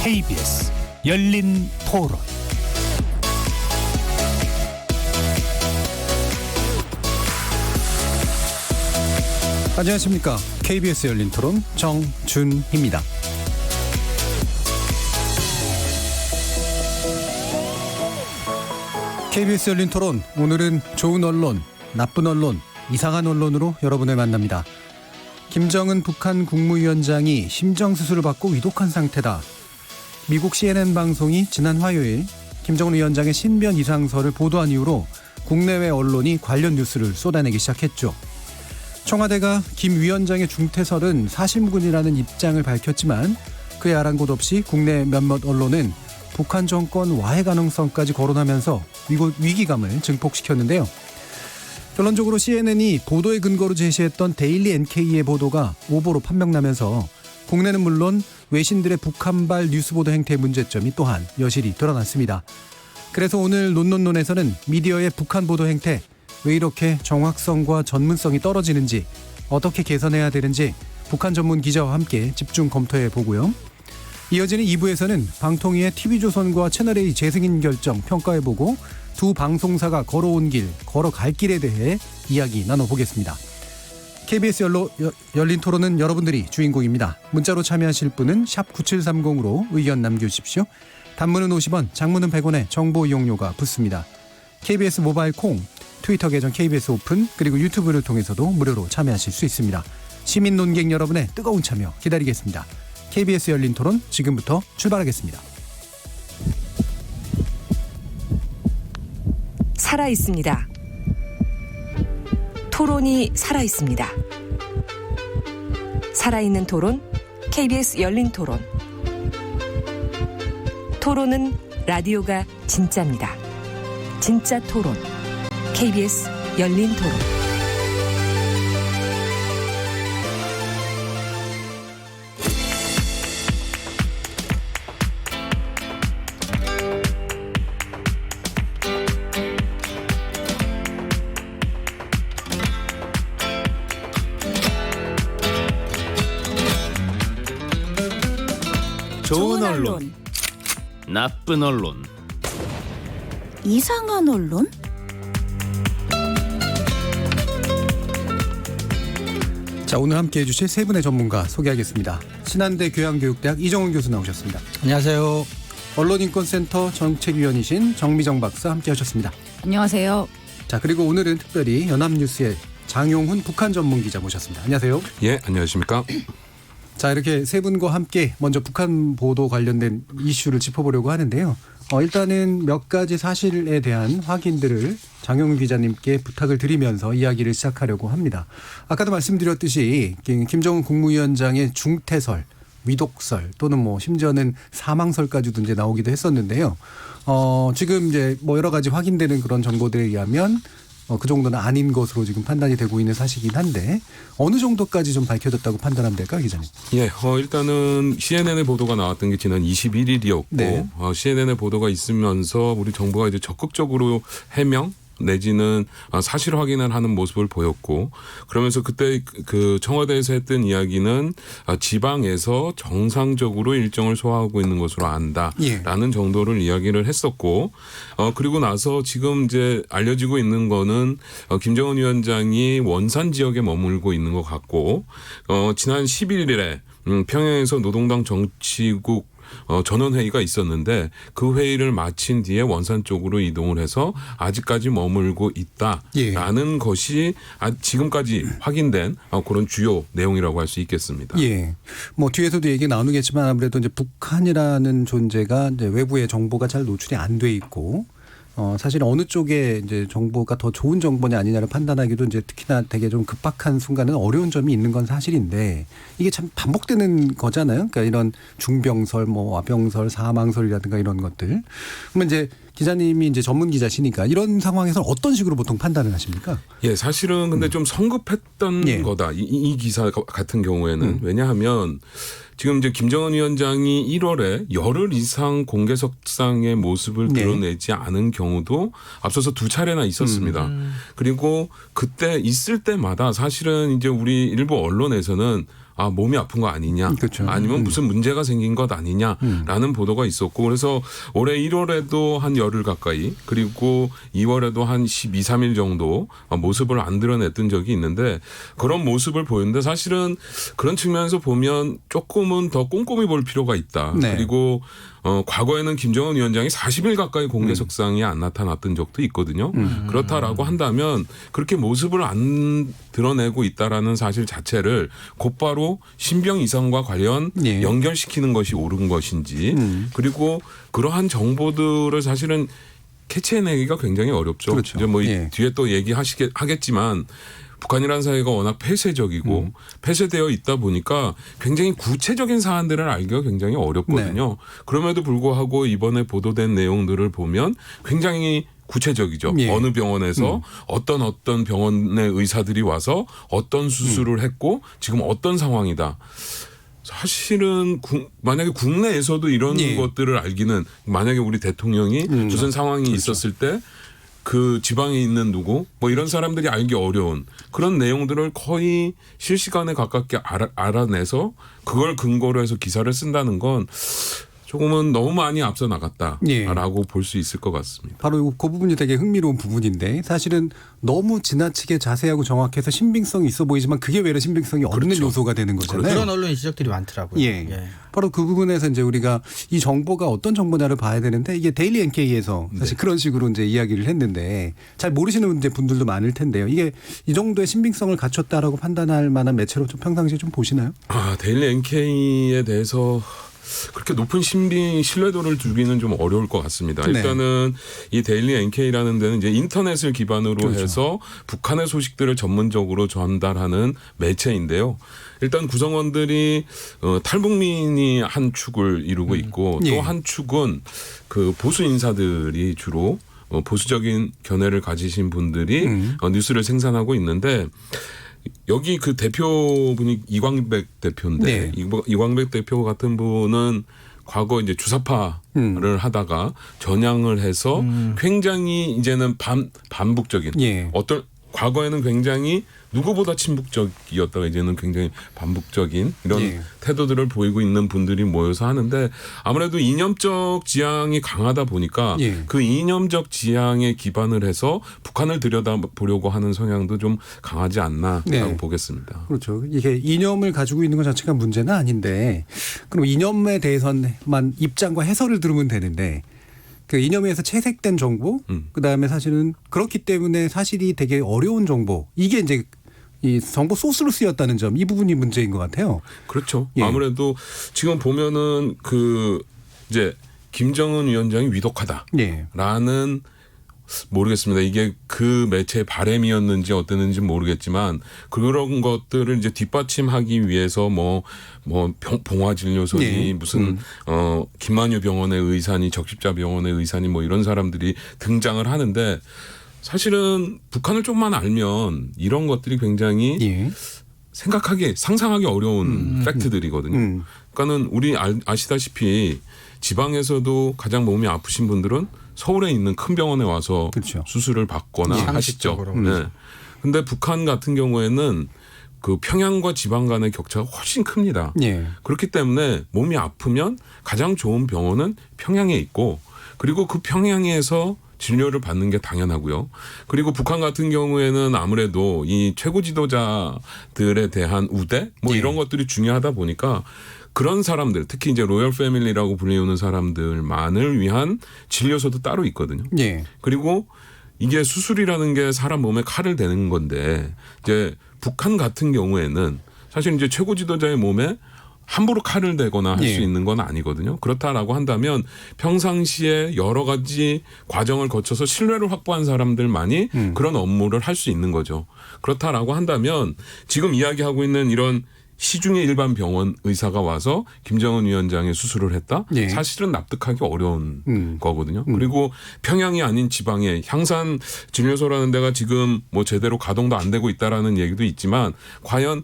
KBS 열린 토론. 안녕하십니까. KBS 열린 토론 정준희입니다. KBS 열린 토론, 오늘은 좋은 언론, 나쁜 언론, 이상한 언론으로 여러분을 만납니다. 김정은 북한 국무위원장이 심정수술을 받고 위독한 상태다. 미국 CNN 방송이 지난 화요일 김정은 위원장의 신변 이상설을 보도한 이후로 국내외 언론이 관련 뉴스를 쏟아내기 시작했죠. 청와대가 김 위원장의 중퇴설은 사실무근이라는 입장을 밝혔지만 그의 아랑곳 없이 국내 몇몇 언론은 북한 정권 와해 가능성까지 거론하면서 위기감을 증폭시켰는데요. 결론적으로 CNN이 보도의 근거로 제시했던 데일리 NK의 보도가 오보로 판명나면서 국내는 물론 외신들의 북한발 뉴스 보도 행태의 문제점이 또한 여실히 드러났습니다. 그래서 오늘 논논논에서는 미디어의 북한 보도 행태, 왜 이렇게 정확성과 전문성이 떨어지는지, 어떻게 개선해야 되는지 북한 전문 기자와 함께 집중 검토해 보고요. 이어지는 2부에서는 방통위의 TV조선과 채널A 재승인 결정 평가해보고 두 방송사가 걸어온 길, 걸어갈 길에 대해 이야기 나눠보겠습니다. KBS 열린 토론은 여러분들이 주인공입니다. 문자로 참여하실 분은 샵 9730으로 의견 남겨주십시오. 단문은 50원, 장문은 100원에 정보 이용료가 붙습니다. KBS 모바일 콩, 트위터 계정 KBS 오픈, 그리고 유튜브를 통해서도 무료로 참여하실 수 있습니다. 시민 논객 여러분의 뜨거운 참여 기다리겠습니다. KBS 열린 토론 지금부터 출발하겠습니다. 살아있습니다. 토론이 살아있습니다. 살아있는 토론, KBS 열린 토론. 토론은 라디오가 진짜입니다. 진짜 토론, KBS 열린 토론. 좋은 언론, 나쁜 언론, 이상한 언론? 자, 오늘 함께해 주실 세 분의 전문가 소개하겠습니다. 신한대 교양교육대학 이정훈 교수 나오셨습니다. 안녕하세요. 언론인권센터 정책위원이신 정미정 박사 함께하셨습니다. 안녕하세요. 자, 그리고 오늘은 특별히 연합뉴스의 장용훈 북한 전문기자 모셨습니다. 안녕하세요. 예, 안녕하십니까. 자, 이렇게 세 분과 함께 먼저 북한 보도 관련된 이슈를 짚어보려고 하는데요. 일단은 몇 가지 사실에 대한 확인들을 장용훈 기자님께 부탁을 드리면서 이야기를 시작하려고 합니다. 아까도 말씀드렸듯이 김정은 국무위원장의 중퇴설, 위독설 또는 뭐 심지어는 사망설까지도 이제 나오기도 했었는데요. 지금 이제 뭐 여러 가지 확인되는 그런 정보들에 의하면 그 정도는 아닌 것으로 지금 판단이 되고 있는 사실이긴 한데 어느 정도까지 좀 밝혀졌다고 판단하면 될까요, 기자님? 예, 일단은 CNN의 보도가 나왔던 게 지난 21일이었고 네. CNN의 보도가 있으면서 우리 정부가 이제 적극적으로 해명 내지는 사실 확인을 하는 모습을 보였고, 그러면서 그때 그 청와대에서 했던 이야기는 지방에서 정상적으로 일정을 소화하고 있는 것으로 안다라는 예. 정도를 이야기를 했었고, 그리고 나서 지금 이제 알려지고 있는 거는 김정은 위원장이 원산 지역에 머물고 있는 것 같고, 지난 11일에 평양에서 노동당 정치국 전원회의가 있었는데 그 회의를 마친 뒤에 원산 쪽으로 이동을 해서 아직까지 머물고 있다라는 것이 지금까지 확인된 그런 주요 내용이라고 할 수 있겠습니다. 예. 뭐 뒤에서도 얘기 나누겠지만 아무래도 이제 북한이라는 존재가 이제 외부의 정보가 잘 노출이 안 돼 있고 사실 어느 쪽에 이제 정보가 더 좋은 정보냐 아니냐를 판단하기도 이제 특히나 되게 좀 급박한 순간은 어려운 점이 있는 건 사실인데 이게 참 반복되는 거잖아요. 그러니까 이런 중병설, 뭐 와병설, 사망설이라든가 이런 것들. 그러면 이제 기자님이 이제 전문 기자시니까 이런 상황에서 어떤 식으로 보통 판단을 하십니까? 예, 사실은 근데 좀 성급했던 예. 거다. 이 기사 같은 경우에는 왜냐하면 지금 이제 김정은 위원장이 1월에 열흘 이상 공개석상의 모습을 드러내지 않은 경우도 앞서서 두 차례나 있었습니다. 그리고 그때 있을 때마다 사실은 이제 우리 일부 언론에서는 몸이 아픈 거 아니냐, 그렇죠. 아니면 무슨 문제가 생긴 것 아니냐라는 보도가 있었고, 그래서 올해 1월에도 한 열흘 가까이, 그리고 2월에도 한 12, 13일 정도 모습을 안 드러냈던 적이 있는데, 그런 모습을 보였는데 사실은 그런 측면에서 보면 조금은 더 꼼꼼히 볼 필요가 있다. 네. 그리고 과거에는 김정은 위원장이 40일 가까이 공개석상에 안 나타났던 적도 있거든요. 그렇다라고 한다면 그렇게 모습을 안 드러내고 있다라는 사실 자체를 곧바로 신병 이상과 관련 예. 연결시키는 것이 옳은 것인지, 그리고 그러한 정보들을 사실은 캐치해내기가 굉장히 어렵죠. 그렇죠. 이제 뭐 예. 뒤에 또 얘기하겠지만 북한이라는 사회가 워낙 폐쇄적이고 폐쇄되어 있다 보니까 굉장히 구체적인 사안들을 알기가 굉장히 어렵거든요. 네. 그럼에도 불구하고 이번에 보도된 내용들을 보면 굉장히 구체적이죠. 예. 어느 병원에서 어떤 병원의 의사들이 와서 어떤 수술을 했고 지금 어떤 상황이다. 사실은 만약에 국내에서도 이런 예. 것들을 알기는, 만약에 우리 대통령이 무슨 상황이 그렇죠. 있었을 때 그 지방에 있는 누구 뭐 이런 사람들이 알기 어려운 그런 내용들을 거의 실시간에 가깝게 알아내서 그걸 근거로 해서 기사를 쓴다는 건 조금은 너무 많이 앞서 나갔다라고 예. 볼 수 있을 것 같습니다. 바로 그 부분이 되게 흥미로운 부분인데, 사실은 너무 지나치게 자세하고 정확해서 신빙성이 있어 보이지만 그게 외래 신빙성이 없는 그렇죠. 요소가 되는 거잖아요. 그런 언론 지적들이 많더라고요. 예. 바로 그 부분에서 이제 우리가 이 정보가 어떤 정보냐를 봐야 되는데, 이게 데일리 NK에서 사실 그런 식으로 이제 이야기를 했는데 잘 모르시는 이제 분들도 많을 텐데요. 이게 이 정도의 신빙성을 갖췄다라고 판단할 만한 매체로 좀 평상시에 좀 보시나요? 데일리 NK에 대해서 그렇게 높은 신뢰도를 두기는 좀 어려울 것 같습니다. 네. 일단은 이 데일리 NK라는 데는 이제 인터넷을 기반으로 그렇죠. 해서 북한의 소식들을 전문적으로 전달하는 매체인데요. 일단 구성원들이 탈북민이 한 축을 이루고 있고 예. 또 한 축은 그 보수 인사들이 주로 보수적인 견해를 가지신 분들이 뉴스를 생산하고 있는데, 여기 그 대표분이 이광백 대표인데, 네. 이광백 대표 같은 분은 과거 이제 주사파를 하다가 전향을 해서 굉장히 이제는 반북적인 예. 과거에는 굉장히 누구보다 친북적이었다가 이제는 굉장히 반북적인 이런 예. 태도들을 태도들을 보이고 있는 분들이 모여서 하는데, 아무래도 이념적 지향이 강하다 보니까 예. 그 이념적 지향에 기반을 해서 북한을 들여다보려고 하는 성향도 좀 강하지 않나라고 네. 보겠습니다. 그렇죠. 이게 이념을 가지고 있는 것 자체가 문제는 아닌데, 그럼 이념에 대해서만 입장과 해설을 들으면 되는데, 그 이념에서 채색된 정보, 그 다음에 사실은 그렇기 때문에 사실이 되게 어려운 정보, 이게 이제 이 정보 소스로 쓰였다는 점, 이 부분이 문제인 것 같아요. 그렇죠. 예. 아무래도 지금 보면은 그 이제 김정은 위원장이 위독하다라는 예. 모르겠습니다. 이게 그 매체의 바람이었는지 어땠는지 모르겠지만 그런 것들을 이제 뒷받침하기 위해서 뭐 봉화진료소니 네. 무슨 김만유 병원의 의사니 적십자 병원의 의사니 뭐 이런 사람들이 등장을 하는데, 사실은 북한을 좀만 알면 이런 것들이 굉장히 예. 상상하기 어려운 팩트들이거든요. 그러니까는 우리 아시다시피 지방에서도 가장 몸이 아프신 분들은 서울에 있는 큰 병원에 와서 그렇죠. 수술을 받거나 예. 하시죠. 상식적으로. 네. 근데 북한 같은 경우에는 그 평양과 지방 간의 격차가 훨씬 큽니다. 예. 그렇기 때문에 몸이 아프면 가장 좋은 병원은 평양에 있고, 그리고 그 평양에서 진료를 받는 게 당연하고요. 그리고 북한 같은 경우에는 아무래도 이 최고 지도자들에 대한 우대 뭐 예. 이런 것들이 중요하다 보니까 그런 사람들, 특히 이제 로열 패밀리라고 불리우는 사람들만을 위한 진료소도 따로 있거든요. 예. 그리고 이게 수술이라는 게 사람 몸에 칼을 대는 건데, 이제 북한 같은 경우에는 사실 이제 최고 지도자의 몸에 함부로 칼을 대거나 할 수 예. 있는 건 아니거든요. 그렇다라고 한다면 평상시에 여러 가지 과정을 거쳐서 신뢰를 확보한 사람들만이 그런 업무를 할 수 있는 거죠. 그렇다라고 한다면 지금 이야기하고 있는 이런 시중의 일반 병원 의사가 와서 김정은 위원장의 수술을 했다? 예. 사실은 납득하기 어려운 거거든요. 그리고 평양이 아닌 지방에 향산 진료소라는 데가 지금 뭐 제대로 가동도 안 되고 있다라는 얘기도 있지만, 과연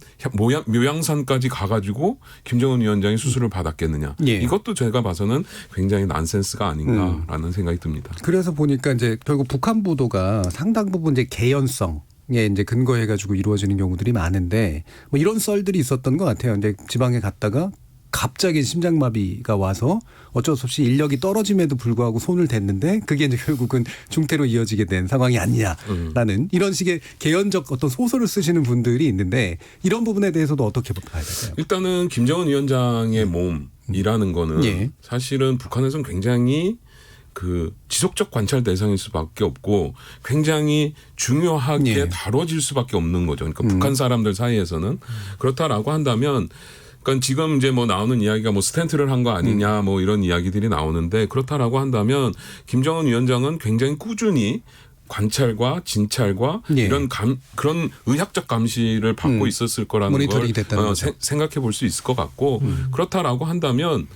묘양산까지 가가지고 김정은 위원장이 수술을 받았겠느냐. 예. 이것도 제가 봐서는 굉장히 난센스가 아닌가라는 생각이 듭니다. 그래서 보니까 이제 결국 북한 보도가 상당 부분 이제 개연성, 이제 근거해가지고 이루어지는 경우들이 많은데 뭐 이런 썰들이 있었던 것 같아요. 이제 지방에 갔다가 갑자기 심장마비가 와서 어쩔 수 없이 인력이 떨어짐에도 불구하고 손을 댔는데 그게 이제 결국은 중태로 이어지게 된 상황이 아니냐라는 이런 식의 개연적 어떤 소설을 쓰시는 분들이 있는데 이런 부분에 대해서도 어떻게 봐야 될까요? 일단은 김정은 위원장의 몸이라는 거는 예. 사실은 북한에서는 굉장히 그 지속적 관찰 대상일 수밖에 없고 굉장히 중요하게 예. 다뤄질 수밖에 없는 거죠. 그러니까 북한 사람들 사이에서는 그렇다라고 한다면 그러니까 지금 이제 뭐 나오는 이야기가 뭐 스탠트를 한 거 아니냐 뭐 이런 이야기들이 나오는데 그렇다라고 한다면 김정은 위원장은 굉장히 꾸준히 관찰과 진찰과 예. 이런 그런 의학적 감시를 받고 있었을 거라는 모니터링이 걸 됐다는 거죠. 생각해 볼 수 있을 것 같고 그렇다라고 한다면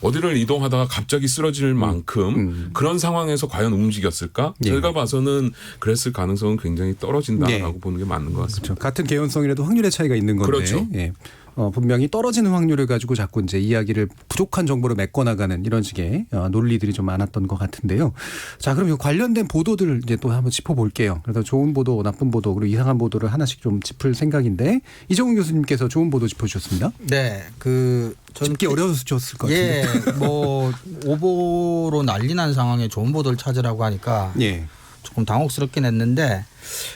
어디를 이동하다가 갑자기 쓰러질 만큼 그런 상황에서 과연 움직였을까? 예. 제가 봐서는 그랬을 가능성은 굉장히 떨어진다라고 예. 보는 게 맞는 것 같습니다. 그렇죠. 같은 개연성이라도 확률의 차이가 있는 건데 그렇죠. 예. 분명히 떨어지는 확률을 가지고 자꾸 이제 이야기를 부족한 정보로 메꿔나가는 이런 식의 논리들이 좀 많았던 것 같은데요. 자, 그럼 이 관련된 보도들 이제 또 한번 짚어볼게요. 그래서 좋은 보도, 나쁜 보도, 그리고 이상한 보도를 하나씩 좀 짚을 생각인데 이정훈 교수님께서 좋은 보도 짚어주셨습니다. 네, 짚기 어려웠을 것 같은데. 예, 뭐 오보로 난리난 상황에 좋은 보도를 찾으라고 하니까 예. 조금 당혹스럽긴 했는데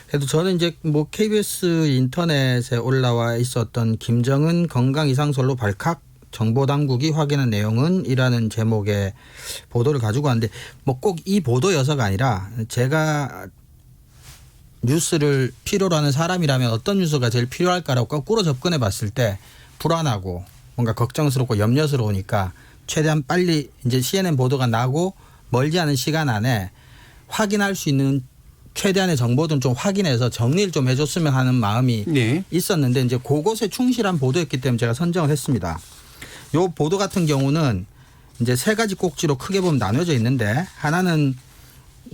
그래도 저는 이제 뭐 KBS 인터넷에 올라와 있었던 김정은 건강 이상설로 발칵 정보 당국이 확인한 내용은이라는 제목의 보도를 가지고 왔는데 뭐 꼭 이 보도여서가 아니라 제가 뉴스를 필요로 하는 사람이라면 어떤 뉴스가 제일 필요할까라고 거꾸로 접근해 봤을 때 불안하고 뭔가 걱정스럽고 염려스러우니까 최대한 빨리 이제 CNN 보도가 나고 멀지 않은 시간 안에 확인할 수 있는 최대한의 정보들은 좀 확인해서 정리를 좀 해줬으면 하는 마음이 네. 있었는데 이제 그것에 충실한 보도였기 때문에 제가 선정을 했습니다. 요 보도 같은 경우는 이제 세 가지 꼭지로 크게 보면 나눠져 있는데 하나는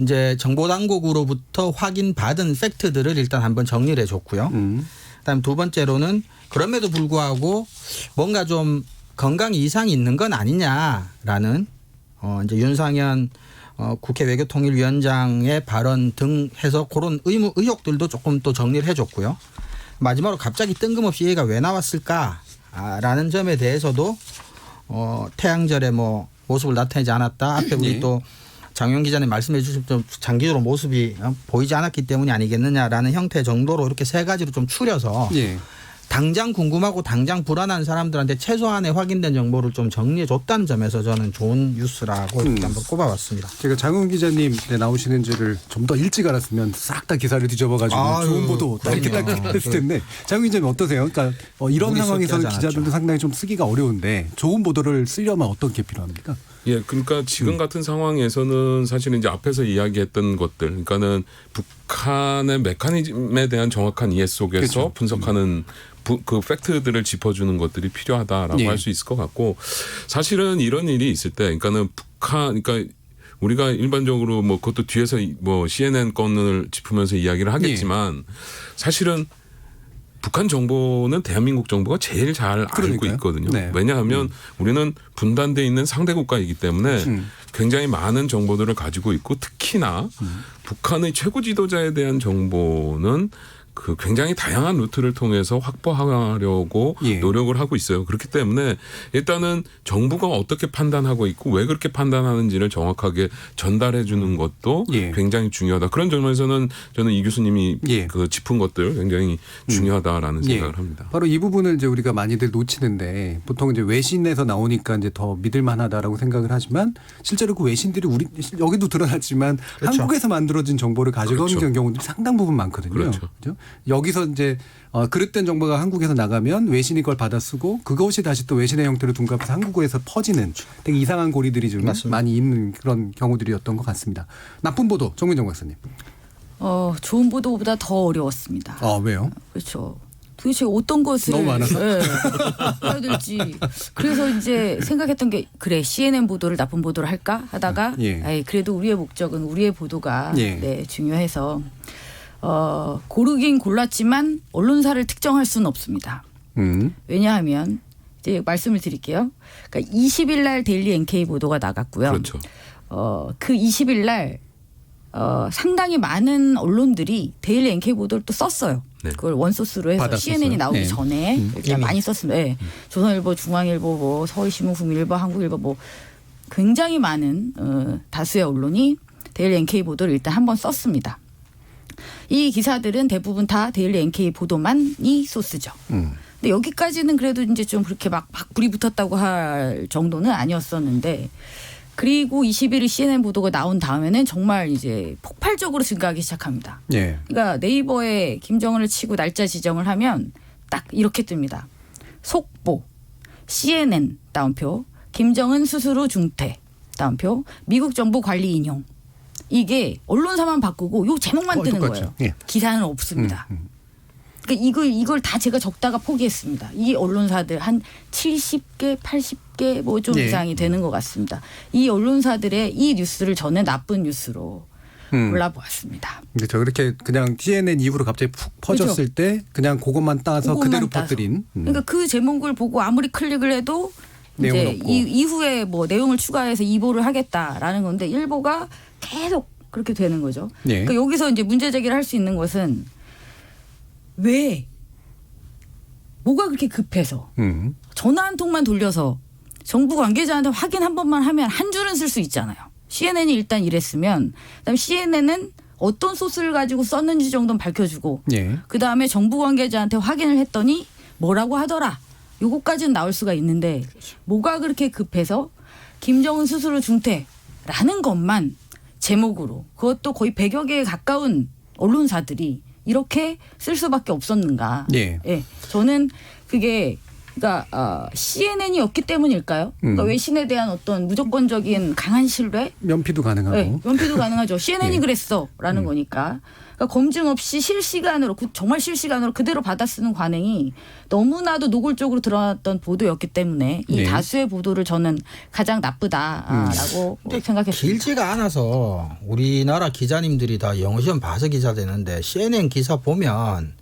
이제 정보당국으로부터 확인받은 팩트들을 일단 한번 정리를 해줬고요. 그다음 두 번째로는 그럼에도 불구하고 뭔가 좀 건강 이상이 있는 건 아니냐라는 이제 윤상현 국회 외교통일위원장의 발언 등 해서 그런 의혹들도 조금 또 정리를 해줬고요. 마지막으로 갑자기 뜬금없이 얘기가 왜 나왔을까라는 점에 대해서도 태양절에 뭐 모습을 나타내지 않았다. 앞에 우리 네. 또 장용 기자님 말씀해 주신 좀 장기적으로 모습이 보이지 않았기 때문이 아니겠느냐라는 형태 정도로 이렇게 세 가지로 좀 추려서 예. 당장 궁금하고 당장 불안한 사람들한테 최소한의 확인된 정보를 좀 정리해 줬다는 점에서 저는 좋은 뉴스라고 이렇게 한번 꼽아봤습니다. 제가 장훈 기자님 나오시는지를 좀 더 일찍 알았으면 싹 다 기사를 뒤집어가지고 아유, 좋은 보도 그럼요. 짧게 했을 텐데 장훈 기자님 어떠세요? 그러니까 이런 물이 상황에서는 섞이지 기자들도 않았죠. 상당히 좀 쓰기가 어려운데 좋은 보도를 쓰려면 어떤 게 필요합니까? 예, 그러니까 지금 같은 상황에서는 사실은 이제 앞에서 이야기했던 것들, 그러니까는 북한의 메커니즘에 대한 정확한 이해 속에서 그렇죠. 분석하는 그 팩트들을 짚어주는 것들이 필요하다라고 예. 할 수 있을 것 같고 사실은 이런 일이 있을 때, 그러니까는 그러니까 우리가 일반적으로 뭐 그것도 뒤에서 뭐 CNN 건을 짚으면서 이야기를 하겠지만 사실은 북한 정보는 대한민국 정부가 제일 잘 알고 그러니까요. 있거든요. 네. 왜냐하면 우리는 분단돼 있는 상대 국가이기 때문에 굉장히 많은 정보들을 가지고 있고 특히나 북한의 최고 지도자에 대한 정보는 그 굉장히 다양한 루트를 통해서 확보하려고 예. 노력을 하고 있어요. 그렇기 때문에 일단은 정부가 어떻게 판단하고 있고 왜 그렇게 판단하는지를 정확하게 전달해 주는 것도 예. 굉장히 중요하다. 그런 점에서는 저는 이 교수님이 예. 그 짚은 것들 굉장히 중요하다라는 생각을 합니다. 바로 이 부분을 이제 우리가 많이들 놓치는데 보통 이제 외신에서 나오니까 이제 더 믿을만하다라고 생각을 하지만 실제로 그 외신들이 우리 여기도 드러났지만 그렇죠. 한국에서 만들어진 정보를 가져가는 그렇죠. 경우들이 상당 부분 많거든요. 그렇죠. 그죠? 여기서 이제 그릇된 정보가 한국에서 나가면 외신이 그걸 받아 쓰고 그것이 다시 또 외신의 형태로 둔갑해서 한국에서 퍼지는 되게 이상한 고리들이 좀 맞습니다. 많이 있는 그런 경우들이었던 것 같습니다. 나쁜 보도 정민정 박사님. 좋은 보도보다 더 어려웠습니다. 왜요? 그렇죠. 도대체 어떤 것을 너무 많아서? 해야 될지. 그래서 이제 생각했던 게 그래 CNN 보도를 나쁜 보도를 할까 하다가 예. 아이, 그래도 우리의 목적은 우리의 보도가 예. 네, 중요해서 고르긴 골랐지만 언론사를 특정할 수는 없습니다. 왜냐하면 이제 말씀을 드릴게요. 그러니까 20일 날 데일리 NK 보도가 나갔고요. 그렇죠. 그 20일 날 상당히 많은 언론들이 데일리 NK 보도를 또 썼어요. 네. 그걸 원소스로 해서 받았었어요. CNN이 나오기 네. 전에 일단 많이 썼습니다. 네. 조선일보, 중앙일보, 뭐 서울신문, 국민일보, 한국일보 뭐 굉장히 많은 다수의 언론이 데일리 NK 보도를 일단 한번 썼습니다. 이 기사들은 대부분 다 데일리 NK 보도만이 소스죠. 근데 여기까지는 그래도 이제 좀 그렇게 막 불이 붙었다고 할 정도는 아니었었는데 그리고 21일 CNN 보도가 나온 다음에는 정말 이제 폭발적으로 증가하기 시작합니다. 예. 그러니까 네이버에 김정은을 치고 날짜 지정을 하면 딱 이렇게 뜹니다. 속보, CNN 다운표, 김정은 수술 후 중퇴 다운표, 미국 정부 관리 인용. 이게 언론사만 바꾸고 요 제목만 뜨는 똑같죠. 거예요. 예. 기사는 없습니다. 그러니까 이걸 다 제가 적다가 포기했습니다. 이 언론사들 한 70개, 80개 뭐 좀 예. 이상이 되는 것 같습니다. 이 언론사들의 이 뉴스를 저는 나쁜 뉴스로 골라보았습니다. 근데 저 그렇게 그냥 CNN 이후로 갑자기 푹 퍼졌을 때 그냥 그것만 따서 그것만 그대로 따서. 퍼뜨린. 그러니까 그 제목을 보고 아무리 클릭을 해도 내용은 이제 없고. 이후에 뭐 내용을 추가해서 이보를 하겠다라는 건데 일보가 계속 그렇게 되는 거죠. 예. 그러니까 여기서 이제 문제 제기를 할 수 있는 것은 왜 뭐가 그렇게 급해서 전화 한 통만 돌려서 정부 관계자한테 확인 한 번만 하면 한 줄은 쓸 수 있잖아요. CNN이 일단 이랬으면 그다음에 CNN은 어떤 소스를 가지고 썼는지 정도는 밝혀주고 예. 그다음에 정부 관계자한테 확인을 했더니 뭐라고 하더라. 요거까지는 나올 수가 있는데 뭐가 그렇게 급해서 김정은 수술 후 중퇴라는 것만 제목으로 그것도 거의 100여 개에 가까운 언론사들이 이렇게 쓸 수밖에 없었는가. 예. 저는 그게 그러니까 CNN이었기 때문일까요? 그러니까 외신에 대한 어떤 무조건적인 강한 신뢰? 면피도 가능하고. 네, 연피도 가능하죠. CNN이 예. 그랬어라는 거니까. 그러니까 검증 없이 실시간으로 정말 실시간으로 그대로 받아쓰는 관행이 너무나도 노골적으로 드러났던 보도였기 때문에 이 네. 다수의 보도를 저는 가장 나쁘다라고 생각했습니다. 길지가 않아서 우리나라 기자님들이 다 영어 시험 봐서 기자 되는데 CNN 기사 보면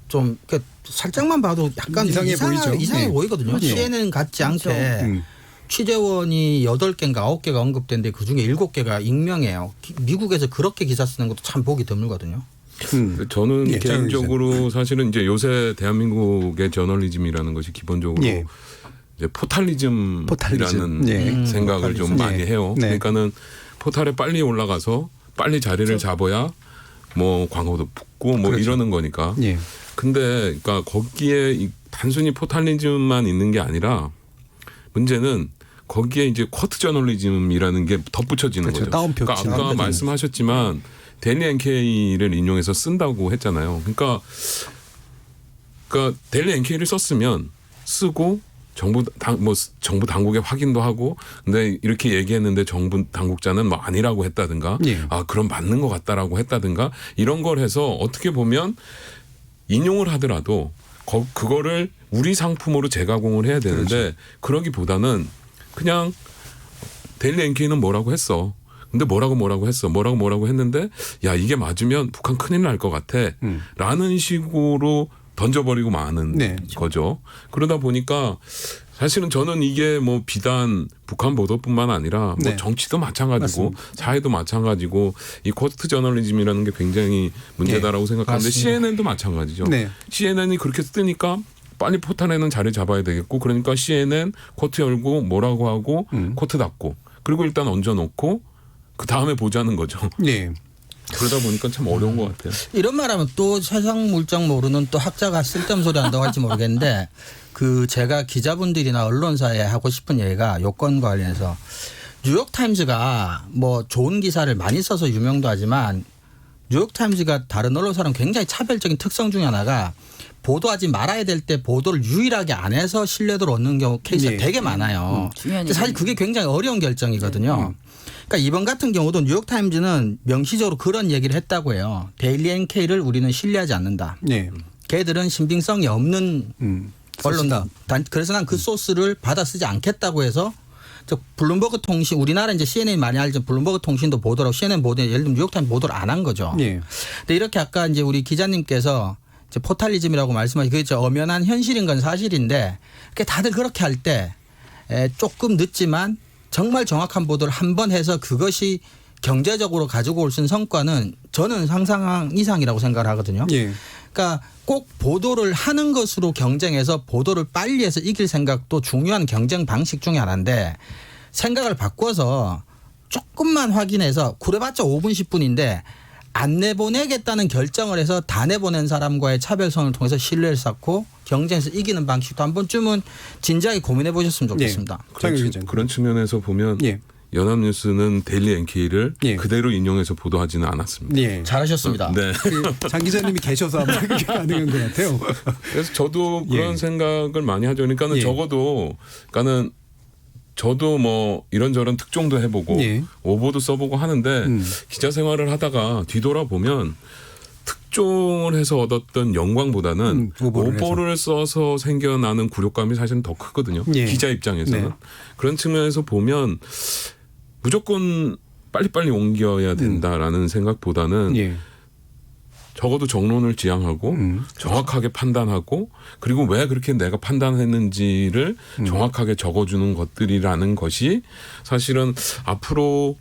좀 살짝만 봐도 약간 이상해 보이죠. 이상해 네. 보이거든요. 그렇죠. CNN 같지 않게 취재원이 8개인가 9개가 언급된데 그중에 7개가 익명이에요. 미국에서 그렇게 기사 쓰는 것도 참 보기 드물거든요. 저는 예, 개인적으로 사실은 이제 요새 대한민국의 저널리즘이라는 것이 기본적으로 예. 이제 포탈리즘이라는 예. 생각을 좀 포탈리즘. 많이 예. 해요. 네. 그러니까는 포탈에 빨리 올라가서 빨리 자리를 잡아야 뭐 광고도 붙고 뭐 그렇죠. 이러는 거니까. 예. 근데 그러니까 거기에 단순히 포탈리즘만 있는 게 아니라 문제는 거기에 이제 쿼트 저널리즘이라는 게 덧붙여지는 그렇죠. 거죠. 따옴표 그러니까 치는 아까 거죠. 말씀하셨지만 데일리 NK를 인용해서 쓴다고 했잖아요. 그러니까 데일리 NK를 썼으면 쓰고 정부 당국의 확인도 하고 근데 이렇게 얘기했는데 정부 당국자는 뭐 아니라고 했다든가 예. 그럼 맞는 것 같다라고 했다든가 이런 걸 해서 어떻게 보면 인용을 하더라도 그거를 우리 상품으로 재가공을 해야 되는데 그렇죠. 그러기보다는 그냥 데일리 NK는 뭐라고 했어. 근데 뭐라고 했는데 야 이게 맞으면 북한 큰일 날 것 같아. 라는 식으로 던져버리고 마는 네. 거죠. 그러다 보니까 사실은 저는 이게 뭐 비단 북한 보도뿐만 아니라 뭐 네. 정치도 마찬가지고 맞습니다. 사회도 마찬가지고 이 쿼트 저널리즘이라는 게 굉장히 문제다라고 생각하는데 맞습니다. CNN도 마찬가지죠. 네. CNN이 그렇게 뜨니까 빨리 포탄에는 자리 잡아야 되겠고 그러니까 CNN 쿼트 열고 뭐라고 하고 쿼트 닫고 그리고 일단 얹어놓고 그 다음에 보자는 거죠. 예. 그러다 보니까 참 어려운 것 같아요. 이런 말하면 또 세상 물정 모르는 또 학자가 쓸데없는 소리 한다고 할지 모르겠는데 제가 기자분들이나 언론사에 하고 싶은 얘기가 요건과 관련해서 뉴욕타임즈가 뭐 좋은 기사를 많이 써서 유명도 하지만 뉴욕타임즈가 다른 언론사랑 굉장히 차별적인 특성 중에 하나가 보도하지 말아야 될 때 보도를 유일하게 안 해서 신뢰도를 얻는 경우 케이스가 예. 되게 많아요. 중요한 근데 사실 그게 굉장히 어려운 결정이거든요. 그러니까 이번 같은 경우도 뉴욕타임즈는 명시적으로 그런 얘기를 했다고 해요. 데일리 NK를 우리는 신뢰하지 않는다. 예. 걔들은 신빙성이 없는 언론다. 그래서 난 그 소스를 받아 쓰지 않겠다고 해서 블룸버그 통신 우리나라 이제 CNN 많이 알죠. 블룸버그 통신도 보도라고 CNN 보도 예를 들면 뉴욕타임즈 보도를 안 한 거죠. 예. 근데 이렇게 아까 이제 우리 기자님께서 이제 포탈리즘이라고 말씀하신 그게 엄연한 현실인 건 사실인데 다들 그렇게 할 때 조금 늦지만 정말 정확한 보도를 한 번 해서 그것이 경제적으로 가지고 올 수 있는 성과는 저는 상상 이상이라고 생각을 하거든요. 예. 그러니까 꼭 보도를 하는 것으로 경쟁해서 보도를 빨리 해서 이길 생각도 중요한 경쟁 방식 중에 하나인데 생각을 바꿔서 조금만 확인해서 그래봤자 5분 10분인데 안 내보내겠다는 결정을 해서 다 내보낸 사람과의 차별성을 통해서 신뢰를 쌓고 경쟁에서 이기는 방식도 한 번쯤은 진지하게 고민해 보셨으면 좋겠습니다. 그런 측면에서 보면 예. 연합뉴스는 데일리 NK를 예. 그대로 인용해서 보도하지는 않았습니다. 예. 잘하셨습니다. 네. 장 기자님이 계셔서 아마 그게 가능한 것 같아요. 그래서 저도 그런 예. 생각을 많이 하죠. 그러니까는 예. 그러니까는 저도 뭐 이런저런 특종도 해보고 예. 오보도 써보고 하는데 기자 생활을 하다가 뒤돌아보면 특종을 해서 얻었던 영광보다는 오보를 써서 생겨나는 굴욕감이 사실은 더 크거든요. 예. 기자 입장에서는. 네. 그런 측면에서 보면 무조건 빨리빨리 옮겨야 된다라는 생각보다는 예. 적어도 정론을 지향하고 정확하게 판단하고 그리고 왜 그렇게 내가 판단했는지를 정확하게 적어주는 것들이라는 것이 사실은 앞으로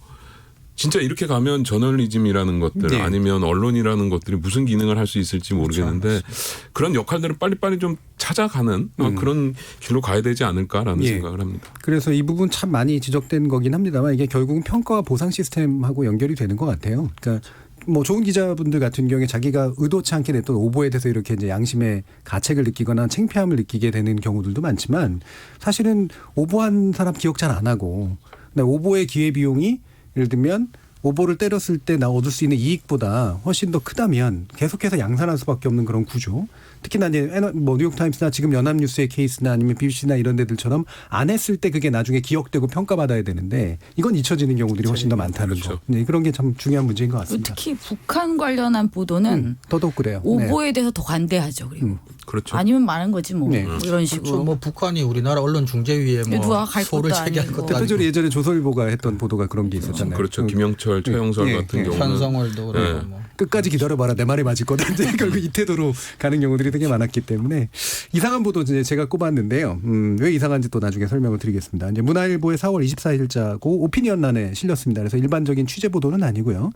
진짜 이렇게 가면 저널리즘이라는 것들 네. 아니면 언론이라는 것들이 무슨 기능을 할 수 있을지 모르겠는데 그렇죠. 그런 역할들을 빨리빨리 좀 찾아가는 그런 길로 가야 되지 않을까라는 예. 생각을 합니다. 그래서 이 부분 참 많이 지적된 거긴 합니다만 이게 결국은 평가와 보상 시스템하고 연결이 되는 것 같아요. 그러니까 뭐 좋은 기자분들 같은 경우에 자기가 의도치 않게 냈던 오보에 대해서 이렇게 이제 양심의 가책을 느끼거나 창피함을 느끼게 되는 경우들도 많지만 사실은 오보한 사람 기억 잘 안 하고 오보의 기회 비용이 예를 들면 오보를 때렸을 때 나 얻을 수 있는 이익보다 훨씬 더 크다면 계속해서 양산할 수밖에 없는 그런 구조. 특히나 이제 뭐 뉴욕타임스나 지금 연합뉴스의 케이스나 아니면 BBC나 이런 데들처럼 안 했을 때 그게 나중에 기억되고 평가받아야 되는데 이건 잊혀지는 경우들이 훨씬 더 많다는 그렇죠. 거. 네, 그런 게 참 중요한 문제인 것 같습니다. 특히 북한 관련한 보도는 더더욱 그래요. 오보에 대해서 더 관대하죠. 그리고 그렇죠. 아니면 많은 거지 뭐, 네. 뭐 이런 식으로. 그렇죠. 뭐 북한이 우리나라 언론 중재위에 뭐 누가 갈 소를 것도 제기할 아니고. 것도 대표적으로 아니고 예전에 조선일보가 했던 보도가 그런 게 있었잖아요. 그렇죠. 김영철, 최영설 예, 같은 예. 경우는 현성월도 그러고 네. 뭐. 끝까지 기다려봐라 내 말이 맞을 거다. 이제 결국 이 태도로 가는 경우들이 되게 많았기 때문에 이상한 보도 이제 제가 꼽았는데요. 왜 이상한지 또 나중에 설명을 드리겠습니다. 이제 문화일보의 4월 24일자고 오피니언란에 실렸습니다. 그래서 일반적인 취재 보도는 아니고요.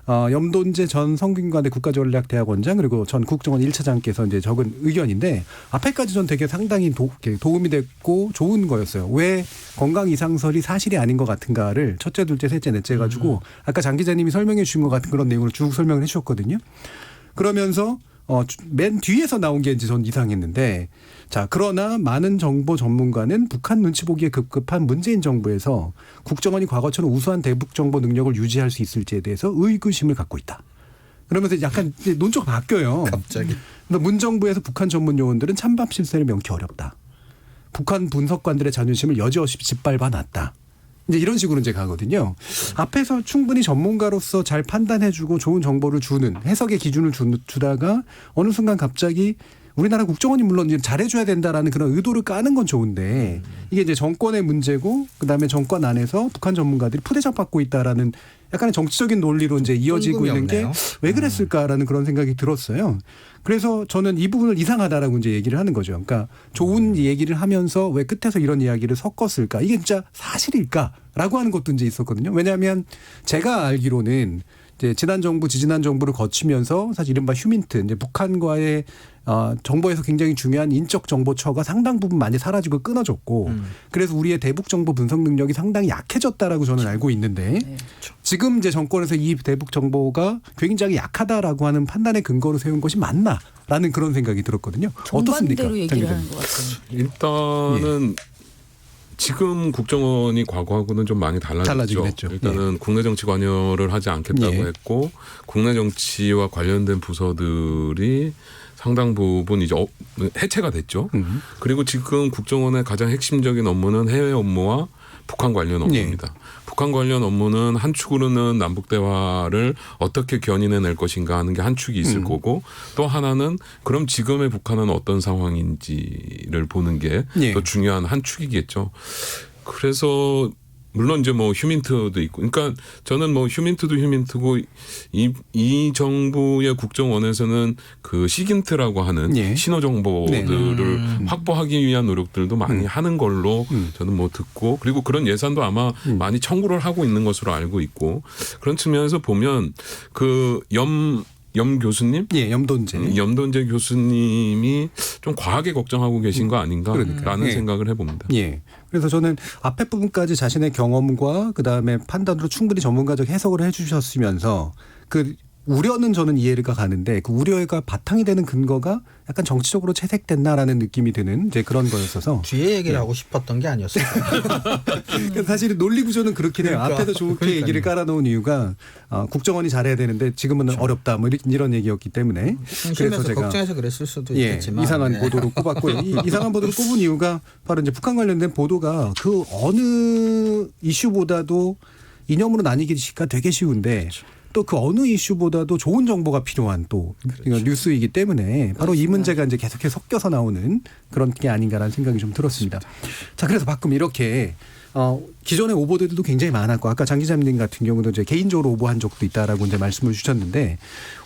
염돈재 전 성균관대 국가전략대학원장 그리고 전 국정원 1차장께서 이제 적은 의견인데 앞에까지 전 되게 상당히 도움이 됐고 좋은 거였어요. 왜 건강 이상설이 사실이 아닌 것 같은가를 첫째, 둘째, 셋째, 넷째 해가지고 아까 장 기자님이 설명해 주신 것 같은 그런 내용을 쭉 설명을 해 주셨거든요. 그러면서 맨 뒤에서 나온 게 이제 전 이상했는데 자, 그러나 많은 정보 전문가는 북한 눈치 보기에 급급한 문재인 정부에서 국정원이 과거처럼 우수한 대북 정보 능력을 유지할 수 있을지에 대해서 의구심을 갖고 있다. 그러면서 약간 이제 논조가 바뀌어요. 갑자기. 문정부에서 북한 전문 요원들은 찬밥 실세를 명키 어렵다. 북한 분석관들의 자존심을 여지없이 짓밟아 놨다. 이제 이런 식으로 이제 가거든요. 앞에서 충분히 전문가로서 잘 판단해주고 좋은 정보를 주는 해석의 기준을 주다가 어느 순간 갑자기 우리나라 국정원이 물론 이제 잘해줘야 된다라는 그런 의도를 까는 건 좋은데 이게 이제 정권의 문제고 그다음에 정권 안에서 북한 전문가들이 푸대접받고 있다라는 약간의 정치적인 논리로 이제 이어지고 있는 게 왜 그랬을까라는 그런 생각이 들었어요. 그래서 저는 이 부분을 이상하다라고 이제 얘기를 하는 거죠. 그러니까 좋은 얘기를 하면서 왜 끝에서 이런 이야기를 섞었을까? 이게 진짜 사실일까라고 하는 것도 이제 있었거든요. 왜냐하면 제가 알기로는 이제 지난 정부, 지지난 정부를 거치면서 사실 이른바 휴민트, 이제 북한과의 정보에서 굉장히 중요한 인적 정보처가 상당 부분 많이 사라지고 끊어졌고 그래서 우리의 대북 정보 분석 능력이 상당히 약해졌다라고 저는 알고 있는데 지금 이제 정권에서 이 대북 정보가 굉장히 약하다라고 하는 판단의 근거로 세운 것이 맞나라는 그런 생각이 들었거든요. 어떻습니까? 정반대로 얘기를 하는 것 같아요. 일단은 지금 국정원이 과거하고는 좀 많이 달라지긴 했죠. 일단은 국내 정치 관여를 하지 않겠다고 예. 했고 국내 정치와 관련된 부서들이 상당 부분 이제 해체가 됐죠. 그리고 지금 국정원의 가장 핵심적인 업무는 해외 업무와 북한 관련 업무입니다. 북한 관련 업무는 한 축으로는 남북 대화를 어떻게 견인해낼 것인가 하는 게 한 축이 있을 거고 또 하나는 그럼 지금의 북한은 어떤 상황인지를 보는 게 더 중요한 한 축이겠죠. 그래서 물론 이제 뭐 휴민트도 있고, 그러니까 저는 뭐 휴민트도 휴민트고 이 정부의 국정원에서는 그 시긴트라고 하는 예. 신호 정보들을 확보하기 위한 노력들도 많이 하는 걸로 저는 뭐 듣고, 그리고 그런 예산도 아마 많이 청구를 하고 있는 것으로 알고 있고, 그런 측면에서 보면 그 염 교수님? 예, 염돈재 교수님이 좀 과하게 걱정하고 계신 거 아닌가라는 예. 생각을 해봅니다. 예. 그래서 저는 앞에 부분까지 자신의 경험과 그다음에 판단으로 충분히 전문가적 해석을 해 주셨으면서 그 우려는 저는 이해가 가는데 그 우려가 바탕이 되는 근거가 약간 정치적으로 채색됐나라는 느낌이 드는 이제 그런 거였어서 뒤에 얘기를 하고 싶었던 게 아니었어요. 사실은 논리 구조는 그렇긴 해요. 그러니까. 앞에서 좋게 그러니까요. 얘기를 깔아놓은 이유가 국정원이 잘해야 되는데 지금은 그렇죠. 어렵다 뭐 이런 얘기였기 때문에 심심해서 걱정해서 그랬을 수도 예, 있겠지만 이상한 네. 보도로 꼽았고요. 이상한 보도를 꼽은 이유가 바로 이제 북한 관련된 보도가 그 어느 이슈보다도 이념으로 나뉘기가 되게 쉬운데 또 그 어느 이슈보다도 좋은 정보가 필요한 또 뉴스이기 때문에 바로 이 문제가 이제 계속해서 섞여서 나오는 그런 게 아닌가라는 생각이 좀 들었습니다. 자, 그래서 가끔 이렇게 기존의 오보들도 굉장히 많았고 아까 장 기자님 같은 경우도 이제 개인적으로 오보한 적도 있다라고 이제 말씀을 주셨는데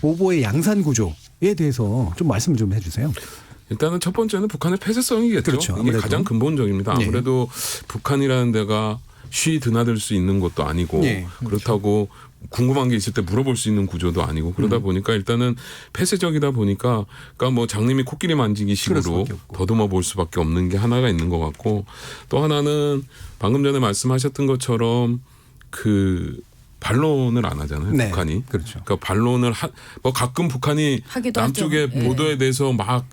오보의 양산 구조에 대해서 좀 말씀을 좀 해주세요. 일단은 첫 번째는 북한의 폐쇄성이겠죠. 그렇죠. 이게 아무래도. 가장 근본적입니다. 네. 아무래도 북한이라는 데가 쉬 드나들 수 있는 것도 아니고 네. 그렇다고 궁금한 게 있을 때 물어볼 수 있는 구조도 아니고 그러다 보니까 일단은 폐쇄적이다 보니까 그러니까 뭐 장님이 코끼리 만지기 그럴 식으로 수밖에 없고. 더듬어 볼 수밖에 없는 게 하나가 있는 것 같고 또 하나는 방금 전에 말씀하셨던 것처럼 그 반론을 안 하잖아요. 네. 북한이. 그렇죠. 그러니까 반론을 뭐 가끔 북한이 하기도 남쪽의 하죠. 예. 보도에 대해서 막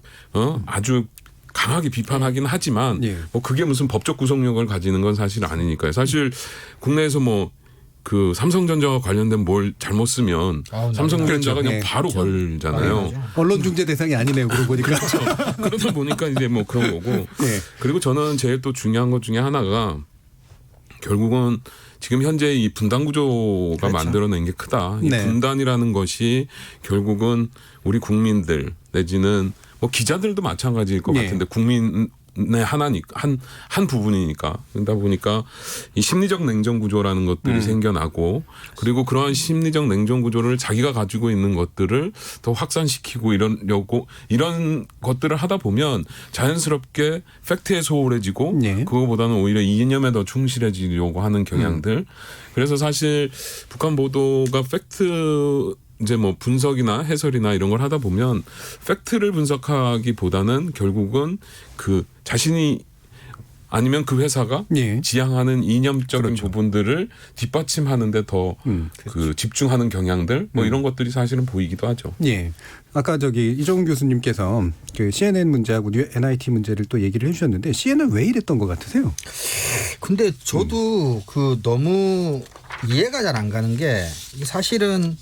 아주 강하게 비판하긴 하지만 예. 뭐 그게 무슨 법적 구속력을 가지는 건 사실 아니니까요. 사실 국내에서 뭐 그 삼성전자와 관련된 뭘 잘못 쓰면 삼성전자가 그렇죠. 그냥 네. 바로 걸잖아요. 언론 중재 대상이 아니네요. 그러고 보니까. 그러다 보니까 이제 뭐 그런 거고. 네. 그리고 저는 제일 또 중요한 것 중에 하나가 결국은 지금 현재 이 분단 구조가 그렇죠. 만들어낸 게 크다. 이 네. 분단이라는 것이 결국은 우리 국민들 내지는 뭐 기자들도 마찬가지일 것 네. 같은데 국민의 하나니까 한 부분이니까 그러다 보니까 이 심리적 냉전 구조라는 것들이 생겨나고 그리고 그러한 심리적 냉전 구조를 자기가 가지고 있는 것들을 더 확산시키고 이러려고 이런 것들을 하다 보면 자연스럽게 팩트에 소홀해지고 네. 그거보다는 오히려 이념에 더 충실해지려고 하는 경향들. 그래서 사실 북한 보도가 팩트 이제 뭐 분석이나 해설이나 이런 걸 하다 보면 팩트를 분석하기보다는 결국은 그 자신이 아니면 그 회사가 예. 지향하는 이념적인 그렇죠. 부분들을 뒷받침하는데 더 그 집중하는 경향들 뭐 이런 것들이 사실은 보이기도 하죠. 예. 아까 저기 이종훈 교수님께서 그 CNN 문제하고 NIT 문제를 또 얘기를 해주셨는데 CNN 왜 이랬던 것 같으세요? 근데 저도 그 너무 이해가 잘 안 가는 게 사실은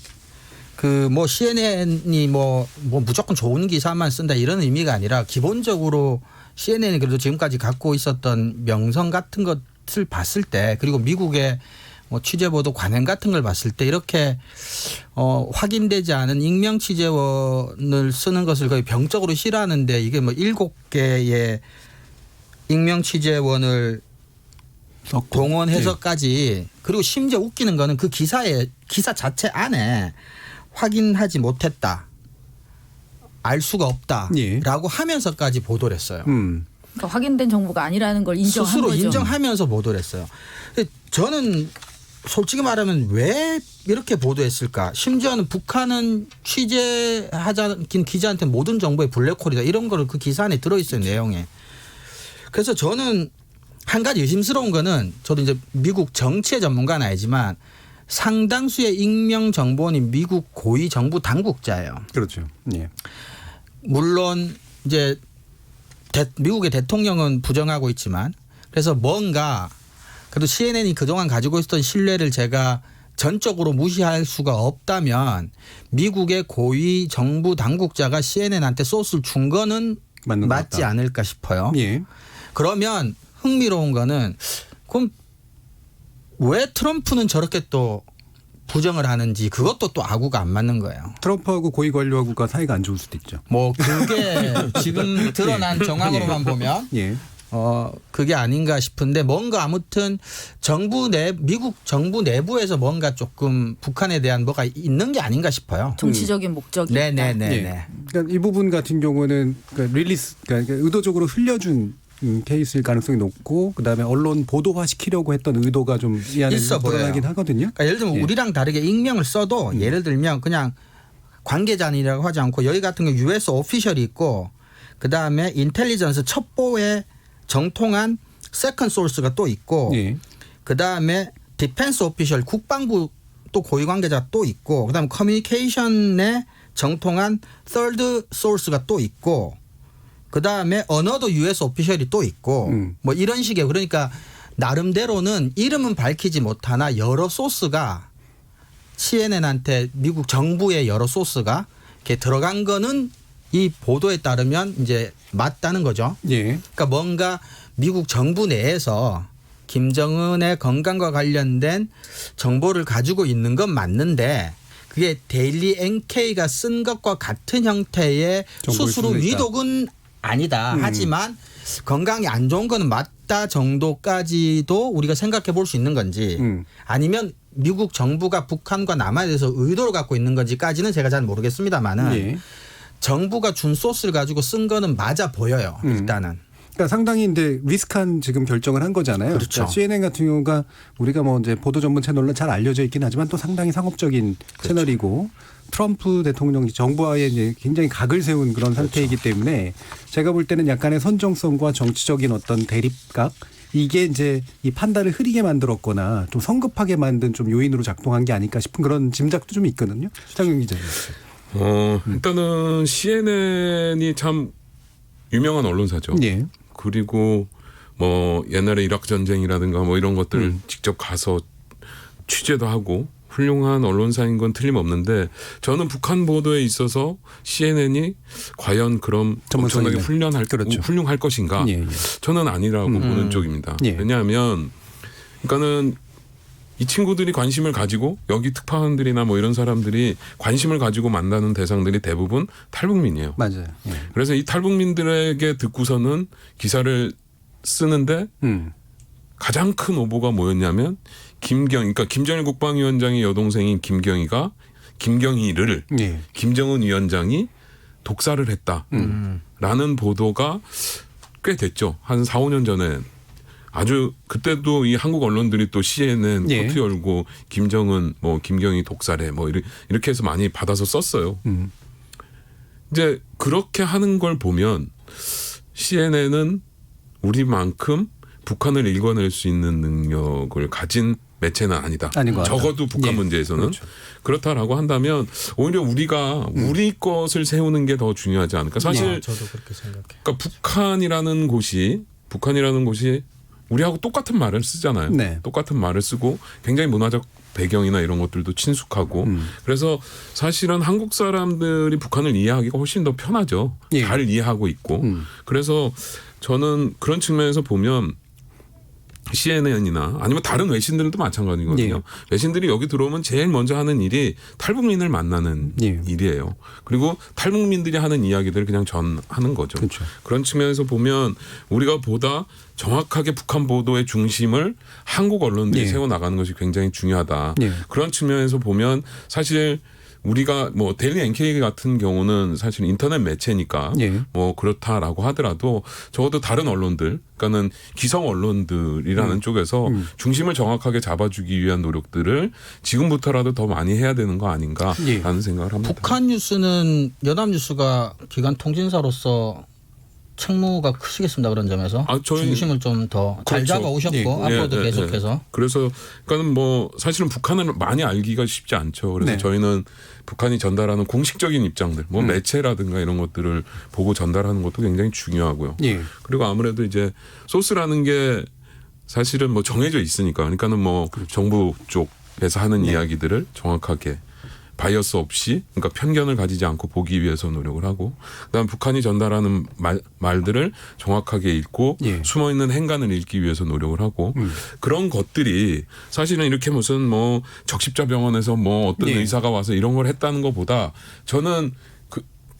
그 뭐 CNN이 뭐 무조건 좋은 기사만 쓴다 이런 의미가 아니라 기본적으로 CNN이 그래도 지금까지 갖고 있었던 명성 같은 것을 봤을 때 그리고 미국의 뭐 취재보도 관행 같은 걸 봤을 때 이렇게 확인되지 않은 익명 취재원을 쓰는 것을 거의 병적으로 싫어하는데 이게 뭐 7개의 익명 취재원을 동원해서까지 그리고 심지어 웃기는 거는 그 기사 자체 안에 확인하지 못했다. 알 수가 없다라고 예. 하면서까지 보도를 했어요. 그러니까 확인된 정보가 아니라는 걸 인정한 스스로 거죠. 인정하면서 보도를 했어요. 저는 솔직히 말하면 왜 이렇게 보도했을까? 심지어는 북한은 취재하자는 기자한테 모든 정보의 블랙홀이다. 이런 거를 그 기사 안에 들어있어요. 내용에. 그래서 저는 한 가지 의심스러운 거는 저도 이제 미국 정치의 전문가는 아니지만 상당수의 익명 정보원이 미국 고위 정부 당국자예요. 그렇죠. 예. 물론 이제 미국의 대통령은 부정하고 있지만 그래서 뭔가 그래도 CNN이 그동안 가지고 있었던 신뢰를 제가 전적으로 무시할 수가 없다면 미국의 고위 정부 당국자가 CNN한테 소스를 준 거는 맞는 것 맞지 같다. 않을까 싶어요. 예. 그러면 흥미로운 거는 그럼 왜 트럼프는 저렇게 또 부정을 하는지 그것도 또 아구가 안 맞는 거예요. 트럼프하고 고위 관료하고가 사이가 안 좋을 수도 있죠. 뭐 그게 지금 드러난 정황으로만 보면 예. 그게 아닌가 싶은데 뭔가 아무튼 미국 정부 내부에서 뭔가 조금 북한에 대한 뭐가 있는 게 아닌가 싶어요. 정치적인 목적이 있다. 네네네. 예. 그러니까 이 부분 같은 경우는 그러니까 의도적으로 흘려준 케이스일 가능성이 높고 그다음에 언론 보도화 시키려고 했던 의도가 좀 이 안에 있어 보여요. 드러나긴 하거든요. 그러니까 예를 들면 예. 우리랑 다르게 익명을 써도 예를 들면 그냥 관계자이라고 하지 않고 여기 같은 경우 US 오피셜이 있고 그다음에 인텔리전스 첩보의 정통한 세컨드 소스가 또 있고 예. 그다음에 디펜스 오피셜 국방부 또 고위 관계자 또 있고 그다음에 커뮤니케이션의 정통한 third source가 또 있고 그다음에 언어도 US 오피셜이 또 있고 뭐 이런 식의 그러니까 나름대로는 이름은 밝히지 못하나 여러 소스가 CNN한테 미국 정부의 여러 소스가 이렇게 들어간 거는 이 보도에 따르면 이제 맞다는 거죠. 예. 그러니까 뭔가 미국 정부 내에서 김정은의 건강과 관련된 정보를 가지고 있는 건 맞는데 그게 데일리 NK가 쓴 것과 같은 형태의 정보를 수수로 쓰고 있다. 위독은 아니다. 하지만 건강이 안 좋은 거는 맞다 정도까지도 우리가 생각해 볼 수 있는 건지 아니면 미국 정부가 북한과 남한에 대해서 의도를 갖고 있는 건지까지는 제가 잘 모르겠습니다만은 예. 정부가 준 소스를 가지고 쓴 거는 맞아 보여요. 일단은. 그러니까 상당히 이제 리스크한 지금 결정을 한 거잖아요. 그렇죠. 그러니까 CNN 같은 경우가 우리가 뭐 이제 보도 전문 채널로 잘 알려져 있긴 하지만 또 상당히 상업적인 채널이고 트럼프 대통령 정부와의 이제 굉장히 각을 세운 그런 상태이기 때문에 제가 볼 때는 약간의 선정성과 정치적인 어떤 대립각 이게 이제 이 판단을 흐리게 만들었거나 좀 성급하게 만든 좀 요인으로 작동한 게 아닐까 싶은 그런 짐작도 좀 있거든요. 장윤 기자님. 일단은 CNN이 참 유명한 언론사죠. 예. 그리고 뭐 옛날에 이라크 전쟁이라든가 뭐 이런 것들을 직접 가서 취재도 하고 훌륭한 언론사인 건 틀림없는데 저는 북한 보도에 있어서 CNN이 과연 그럼 전문성이 엄청나게 그렇죠. 훌륭할 것인가? 예, 예. 저는 아니라고 보는 쪽입니다. 예. 왜냐하면 그러니까는 이 친구들이 관심을 가지고 여기 특파원들이나 뭐 이런 사람들이 관심을 가지고 만나는 대상들이 대부분 탈북민이에요. 맞아요. 예. 그래서 이 탈북민들에게 듣고서는 기사를 쓰는데 가장 큰 오보가 뭐였냐면 그러니까 김정일 국방위원장의 여동생인 김경희를 예. 김정은 위원장이 독살을 했다라는 보도가 꽤 됐죠. 한 4, 5년 전에 아주 그때도 이 한국 언론들이 또 CNN 예. 코트 열고 김정은 뭐 김경희 독살해 뭐 이렇게 해서 많이 받아서 썼어요. 이제 그렇게 하는 걸 보면 CNN은 우리만큼 북한을 읽어낼 수 있는 능력을 가진 매체는 아니다. 아닌 것 같다. 적어도 북한 예. 문제에서는. 그렇죠. 그렇다라고 한다면 오히려 우리가 우리 것을 세우는 게 더 중요하지 않을까. 사실 저도 그렇게 생각해. 그러니까 북한이라는 곳이 우리하고 똑같은 말을 쓰잖아요. 네. 똑같은 말을 쓰고 굉장히 문화적 배경이나 이런 것들도 친숙하고 그래서 사실은 한국 사람들이 북한을 이해하기가 훨씬 더 편하죠. 예. 잘 이해하고 있고 그래서 저는 그런 측면에서 보면 CNN이나 아니면 다른 외신들도 마찬가지거든요. 예. 외신들이 여기 들어오면 제일 먼저 하는 일이 탈북민을 만나는 예. 일이에요. 그리고 탈북민들이 하는 이야기들을 그냥 전하는 거죠. 그렇죠. 그런 측면에서 보면 우리가 보다 정확하게 북한 보도의 중심을 한국 언론들이 예. 세워나가는 것이 굉장히 중요하다. 예. 그런 측면에서 보면 사실 우리가 뭐 데일리 NK 같은 경우는 사실 인터넷 매체니까 예. 뭐 그렇다라고 하더라도 적어도 다른 언론들, 그러니까는 기성 언론들이라는 쪽에서 중심을 정확하게 잡아주기 위한 노력들을 지금부터라도 더 많이 해야 되는 거 아닌가라는 예. 생각을 합니다. 북한 뉴스는 연합뉴스가 기관 통진사로서 책무가 크시겠습니다. 그런 점에서 중심을 좀 더 잘 그렇죠. 잡아오셨고 예. 앞으로도 예, 예, 계속해서. 예. 그래서 그러니까는 뭐 사실은 북한을 많이 알기가 쉽지 않죠. 그래서 네. 저희는 북한이 전달하는 공식적인 입장들, 뭐 매체라든가 이런 것들을 보고 전달하는 것도 굉장히 중요하고요. 예. 그리고 아무래도 이제 소스라는 게 사실은 뭐 정해져 있으니까, 그러니까는 뭐 정부 쪽에서 하는 이야기들을 정확하게 바이어스 없이, 그러니까 편견을 가지지 않고 보기 위해서 노력을 하고, 그다음 북한이 전달하는 말들을 정확하게 읽고 예. 숨어 있는 행간을 읽기 위해서 노력을 하고 그런 것들이 사실은 이렇게 무슨 뭐 적십자 병원에서 뭐 어떤 예. 의사가 와서 이런 걸 했다는 것보다 저는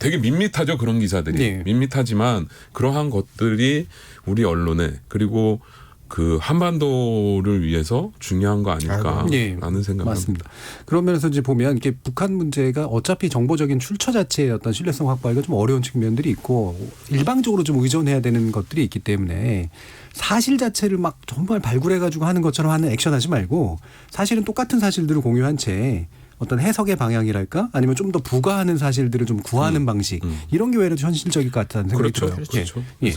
되게 밋밋하죠 그런 기사들이. 네. 밋밋하지만 그러한 것들이 우리 언론에 그리고 그 한반도를 위해서 중요한 거 아닐까라는 예, 생각을 맞습니다. 그런 면에서 이제 보면 이게 북한 문제가 어차피 정보적인 출처 자체의 어떤 신뢰성 확보하기가 좀 어려운 측면들이 있고 일방적으로 좀 의존해야 되는 것들이 있기 때문에 사실 자체를 막 정말 발굴해가지고 하는 것처럼 하는 액션하지 말고 사실은 똑같은 사실들을 공유한 채 어떤 해석의 방향이랄까 아니면 좀 더 부가하는 사실들을 좀 구하는 방식 이런 게 외에도 현실적일 것 같다는 생각이 들어요. 그렇죠. 예.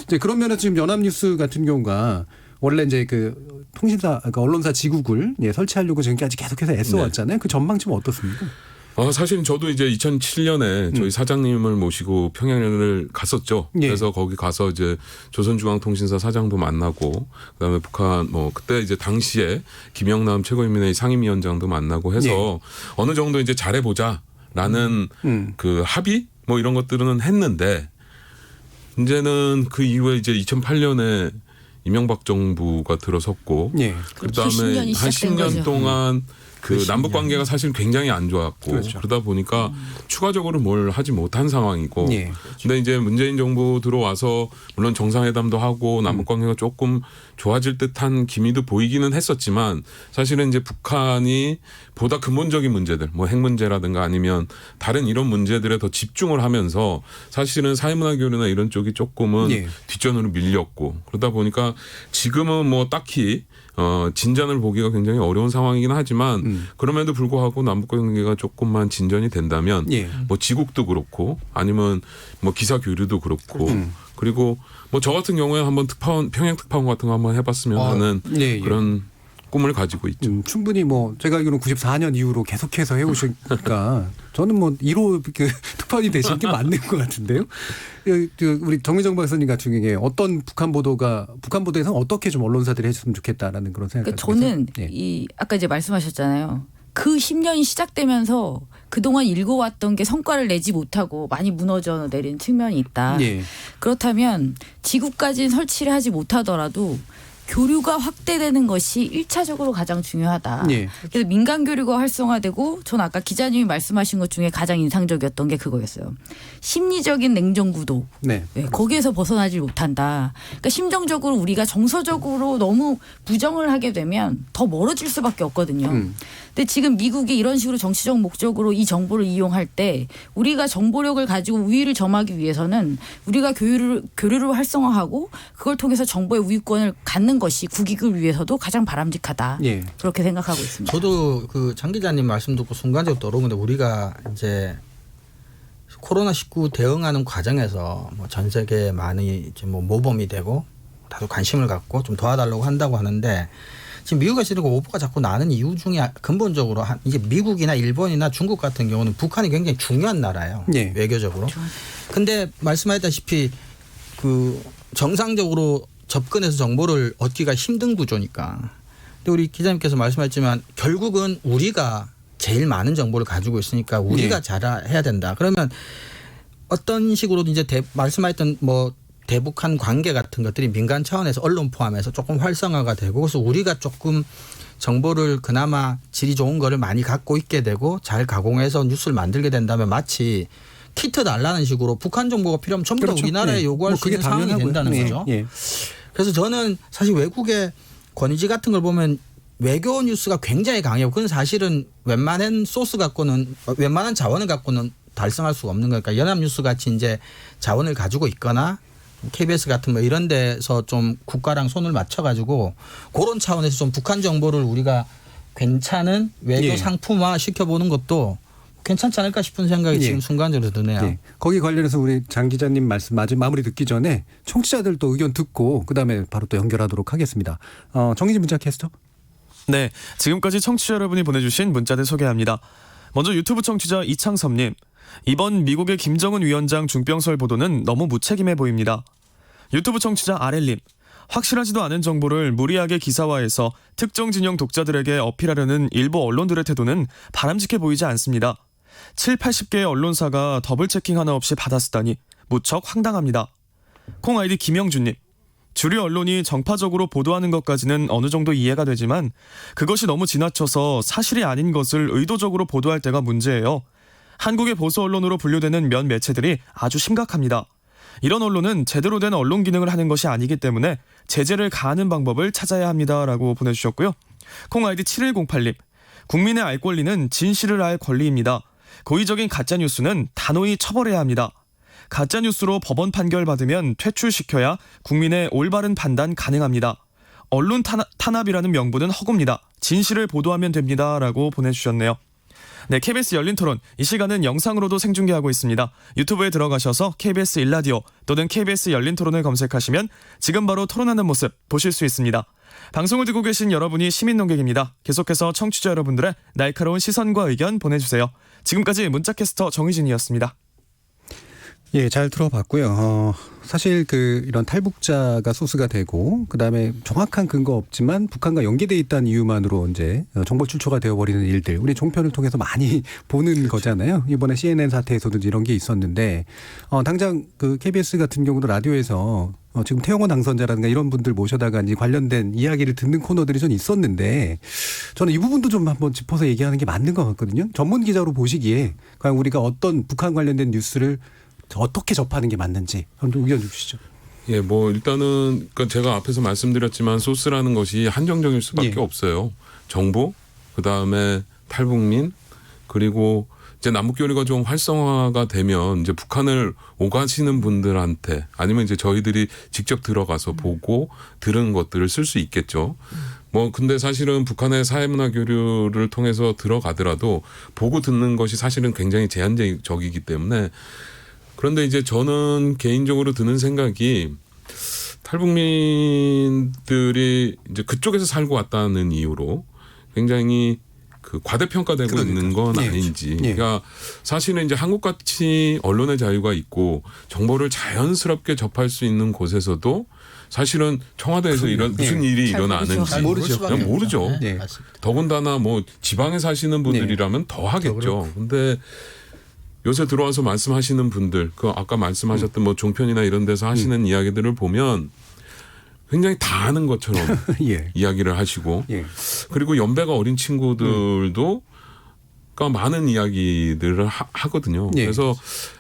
이제 그런 면에서 지금 연합뉴스 같은 경우가 원래 이제 그 통신사, 그러니까 언론사 지국을 설치하려고 지금까지 계속해서 애써왔잖아요. 그 전망 좀 어떻습니까? 사실은 저도 이제 2007년에 저희 사장님을 모시고 평양을 갔었죠. 예. 그래서 거기 가서 이제 조선중앙통신사 사장도 만나고 그다음에 북한 그때 이제 당시에 김영남 최고인민회의 상임위원장도 만나고 해서 어느 정도 이제 잘해보자라는 그 합의 이런 것들은 했는데 이제는 그 이후에 이제 2008년에 이명박 정부가 들어섰고 예. 그다음에 70년이 한 시작된 10년 거죠. 동안 그 남북 관계가 사실 굉장히 안 좋았고 그렇죠. 그러다 보니까 추가적으로 뭘 하지 못한 상황이고 예. 근데 이제 문재인 정부 들어와서 물론 정상회담도 하고 남북 관계가 조금 좋아질 듯한 기미도 보이기는 했었지만 사실은 이제 북한이 보다 근본적인 문제들 핵 문제라든가 아니면 다른 이런 문제들에 더 집중을 하면서 사실은 사회문화 교류나 이런 쪽이 조금은 예. 뒷전으로 밀렸고 그러다 보니까 지금은 딱히 진전을 보기가 굉장히 어려운 상황이긴 하지만 그럼에도 불구하고 남북 관계가 조금만 진전이 된다면 예. 지국도 그렇고 아니면 기사 교류도 그렇고 그리고 저 같은 경우에 한번 평양 특파원 같은 거 한번 해봤으면 하는 예. 그런 꿈을 가지고 있죠. 충분히 제가 알기로는 94년 이후로 계속해서 해오시니까 저는 1호 특파원이 되신 게 맞는 것 같은데요. 우리 정미정 박사님 같은 경우에 어떤 북한 보도에서는 어떻게 좀 언론사들이 해줬으면 좋겠다라는 그런 생각이 저는 예. 아까 이제 말씀하셨잖아요. 그 10년이 시작되면서 그동안 읽어왔던 게 성과를 내지 못하고 많이 무너져 내린 측면이 있다. 예. 그렇다면 지구까지는 설치를 하지 못하더라도 교류가 확대되는 것이 1차적으로 가장 중요하다. 예. 그래서 민간 교류가 활성화되고 전 아까 기자님이 말씀하신 것 중에 가장 인상적이었던 게 그거였어요. 심리적인 냉정 구도. 네. 네, 거기에서 벗어나지 못한다. 그러니까 심정적으로 우리가 정서적으로 너무 부정을 하게 되면 더 멀어질 수밖에 없거든요. 근데 지금 미국이 이런 식으로 정치적 목적으로 이 정보를 이용할 때 우리가 정보력을 가지고 우위를 점하기 위해서는 우리가 교류를 활성화하고 그걸 통해서 정보의 우위권을 갖는 것이 국익을 위해서도 가장 바람직하다. 예. 그렇게 생각하고 있습니다. 저도 그 장 기자님 말씀 듣고 순간적으로 떠오른 건데 우리가 이제 코로나19 대응하는 과정에서 전 세계 많이 이제 모범이 되고 다들 관심을 갖고 좀 도와달라고 한다고 하는데 지금 미국에서 이렇게 오보가 자꾸 나는 이유 중에 근본적으로 이게 미국이나 일본이나 중국 같은 경우는 북한이 굉장히 중요한 나라예요. 예. 외교적으로. 근데 말씀하셨다시피 그 정상적으로 접근해서 정보를 얻기가 힘든 구조니까. 근데 우리 기자님께서 말씀하셨지만 결국은 우리가 제일 많은 정보를 가지고 있으니까 우리가 예. 잘해야 된다. 그러면 어떤 식으로도 이제 말씀하셨던 대북한 관계 같은 것들이 민간 차원에서 언론 포함해서 조금 활성화가 되고 그래서 우리가 조금 정보를 그나마 질이 좋은 거를 많이 갖고 있게 되고 잘 가공해서 뉴스를 만들게 된다면 마치 키트 달라는 식으로 북한 정보가 필요하면 전부 다 그렇죠. 우리나라에 예. 요구할 수 그게 있는 상황이 당연하고요. 된다는 예. 거죠. 예. 그래서 저는 사실 외국의 권위지 같은 걸 보면 외교 뉴스가 굉장히 강해요. 그건 사실은 웬만한 소스 갖고는 웬만한 자원을 갖고는 달성할 수가 없는 거니까 연합뉴스 같이 이제 자원을 가지고 있거나 KBS 같은 이런 데서 좀 국가랑 손을 맞춰가지고 그런 차원에서 좀 북한 정보를 우리가 괜찮은 외교 예. 상품화 시켜보는 것도 괜찮지 않을까 싶은 생각이 예. 지금 순간적으로 드네요. 네. 거기 관련해서 우리 장 기자님 말씀 마무리 듣기 전에 청취자들 또 의견 듣고 그다음에 바로 또 연결하도록 하겠습니다. 정의진 문자 캐스터. 네, 지금까지 청취자 여러분이 보내주신 문자들 소개합니다. 먼저 유튜브 청취자 이창섭님. 이번 미국의 김정은 위원장 중병설 보도는 너무 무책임해 보입니다. 유튜브 청취자 아렐님. 확실하지도 않은 정보를 무리하게 기사화해서 특정 진영 독자들에게 어필하려는 일부 언론들의 태도는 바람직해 보이지 않습니다. 7, 80개의 언론사가 더블 체킹 하나 없이 받아쓰다니 무척 황당합니다. 콩 아이디 김영준님. 주류 언론이 정파적으로 보도하는 것까지는 어느 정도 이해가 되지만 그것이 너무 지나쳐서 사실이 아닌 것을 의도적으로 보도할 때가 문제예요. 한국의 보수 언론으로 분류되는 몇 매체들이 아주 심각합니다. 이런 언론은 제대로 된 언론 기능을 하는 것이 아니기 때문에 제재를 가하는 방법을 찾아야 합니다라고 보내주셨고요. 콩 아이디 7108님. 국민의 알 권리는 진실을 알 권리입니다. 고의적인 가짜뉴스는 단호히 처벌해야 합니다. 가짜뉴스로 법원 판결 받으면 퇴출시켜야 국민의 올바른 판단 가능합니다. 언론 탄압이라는 명분은 허구입니다. 진실을 보도하면 됩니다. 라고 보내주셨네요. 네, KBS 열린 토론. 이 시간은 영상으로도 생중계하고 있습니다. 유튜브에 들어가셔서 KBS 일라디오 또는 KBS 열린 토론을 검색하시면 지금 바로 토론하는 모습 보실 수 있습니다. 방송을 듣고 계신 여러분이 시민 논객입니다. 계속해서 청취자 여러분들의 날카로운 시선과 의견 보내주세요. 지금까지 문자캐스터 정희진이었습니다. 예, 잘 들어봤고요. 사실 이런 탈북자가 소스가 되고 그다음에 정확한 근거 없지만 북한과 연계돼 있다는 이유만으로 이제 정보 출처가 되어버리는 일들 우리 종편을 통해서 많이 보는 거잖아요. 이번에 CNN 사태에서도 이런 게 있었는데 당장 KBS 같은 경우도 라디오에서 지금 태영호 당선자라든가 이런 분들 모셔다가 이제 관련된 이야기를 듣는 코너들이 좀 있었는데 저는 이 부분도 좀 한번 짚어서 얘기하는 게 맞는 것 같거든요. 전문 기자로 보시기에 과연 우리가 어떤 북한 관련된 뉴스를 어떻게 접하는 게 맞는지 한번 의견 주시죠. 예, 뭐 일단은 제가 앞에서 말씀드렸지만 소스라는 것이 한정적일 수밖에 없어요. 정보, 그 다음에 탈북민, 그리고 이제 남북 교류가 좀 활성화가 되면 이제 북한을 오가시는 분들한테 아니면 이제 저희들이 직접 들어가서 보고 들은 것들을 쓸 수 있겠죠. 뭐 근데 사실은 북한의 사회문화 교류를 통해서 들어가더라도 보고 듣는 것이 사실은 굉장히 제한적이기 때문에. 그런데 이제 저는 개인적으로 드는 생각이 탈북민들이 이제 그쪽에서 살고 왔다는 이유로 굉장히 과대평가되고 있는 건 아닌지. 그러니까 사실은 이제 한국같이 언론의 자유가 있고 정보를 자연스럽게 접할 수 있는 곳에서도 사실은 청와대에서 이런 무슨 일이 일어나는지 모르죠. 네. 더군다나 뭐 지방에 사시는 분들이라면 더 하겠죠. 근데 요새 들어와서 말씀하시는 분들, 아까 말씀하셨던 뭐 종편이나 이런 데서 하시는 이야기들을 보면 굉장히 다 아는 것처럼 이야기를 하시고 그리고 연배가 어린 친구들도 많은 이야기들을 하거든요. 그래서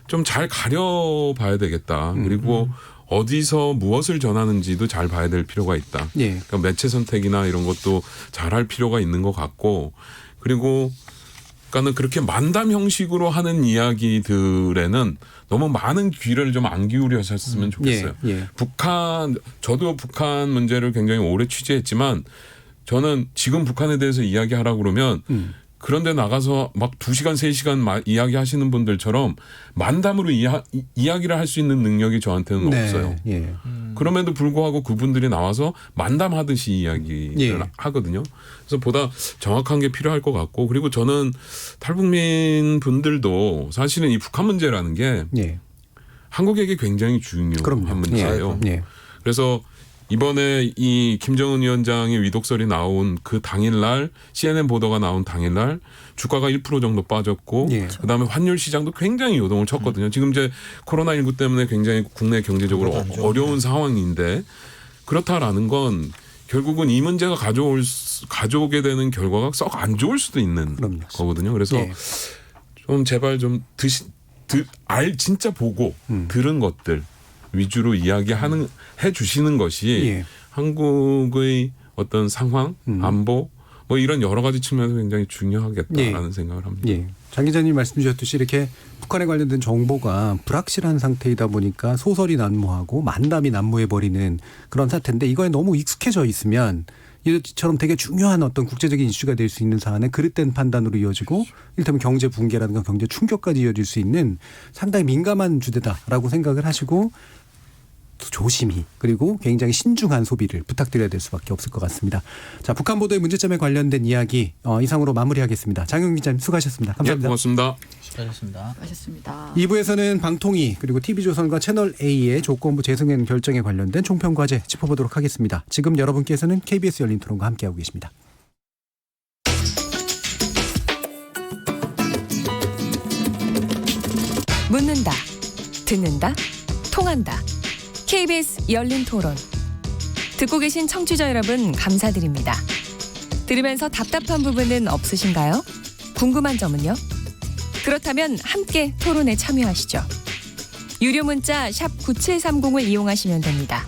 좀 잘 가려봐야 되겠다. 그리고 어디서 무엇을 전하는지도 잘 봐야 될 필요가 있다. 그러니까 매체 선택이나 이런 것도 잘 할 필요가 있는 것 같고 그리고 그러니까는 그렇게 만담 형식으로 하는 이야기들에는 너무 많은 귀를 좀 안 기울여셨으면 좋겠어요. 저도 북한 문제를 굉장히 오래 취재했지만 저는 지금 북한에 대해서 이야기하라고 그러면 그런데 나가서 막 2시간, 3시간 이야기하시는 분들처럼 만담으로 이야기를 할 수 있는 능력이 저한테는 없어요. 그럼에도 불구하고 그분들이 나와서 만담하듯이 이야기를 하거든요. 그래서 보다 정확한 게 필요할 것 같고 그리고 저는 탈북민 분들도 사실은 이 북한 문제라는 게 한국에게 굉장히 중요한 문제예요. 그래서 이번에 이 김정은 위원장의 위독설이 나온 그 당일날 CNN 보도가 나온 당일날 주가가 1% 정도 빠졌고 그다음에 환율 시장도 굉장히 요동을 쳤거든요. 지금 이제 코로나19 때문에 굉장히 국내 경제적으로 어려운 상황인데 그렇다라는 건 결국은 이 문제가 가져오게 되는 결과가 썩 안 좋을 수도 있는 거거든요. 그래서 좀 제발 좀 진짜 보고 들은 것들 위주로 해 주시는 것이 한국의 어떤 상황, 안보 뭐 이런 여러 가지 측면에서 굉장히 중요하겠다라는 생각을 합니다. 장 기자님 말씀 주셨듯이 이렇게 북한에 관련된 정보가 불확실한 상태이다 보니까 소설이 난무하고 만담이 난무해버리는 그런 사태인데 이거에 너무 익숙해져 있으면 이처럼 되게 중요한 어떤 국제적인 이슈가 될 수 있는 사안에 그릇된 판단으로 이어지고 이를테면 경제 붕괴라든가 경제 충격까지 이어질 수 있는 상당히 민감한 주제다라고 생각을 하시고 조심히 그리고 굉장히 신중한 소비를 부탁드려야 될 수밖에 없을 것 같습니다. 자, 북한 보도의 문제점에 관련된 이야기 이상으로 마무리하겠습니다. 장영 기자님 수고하셨습니다. 감사합니다. 고맙습니다. 수고하셨습니다. 2부에서는 방통위 그리고 TV조선과 채널A의 조건부 재승인 결정에 관련된 총평 과제 짚어보도록 하겠습니다. 지금 여러분께서는 KBS 열린 토론과 함께하고 계십니다. 묻는다, 듣는다, 통한다. KBS 열린 토론. 듣고 계신 청취자 여러분 감사드립니다. 들으면서 답답한 부분은 없으신가요? 궁금한 점은요? 그렇다면 함께 토론에 참여하시죠. 유료 문자 샵 9730을 이용하시면 됩니다.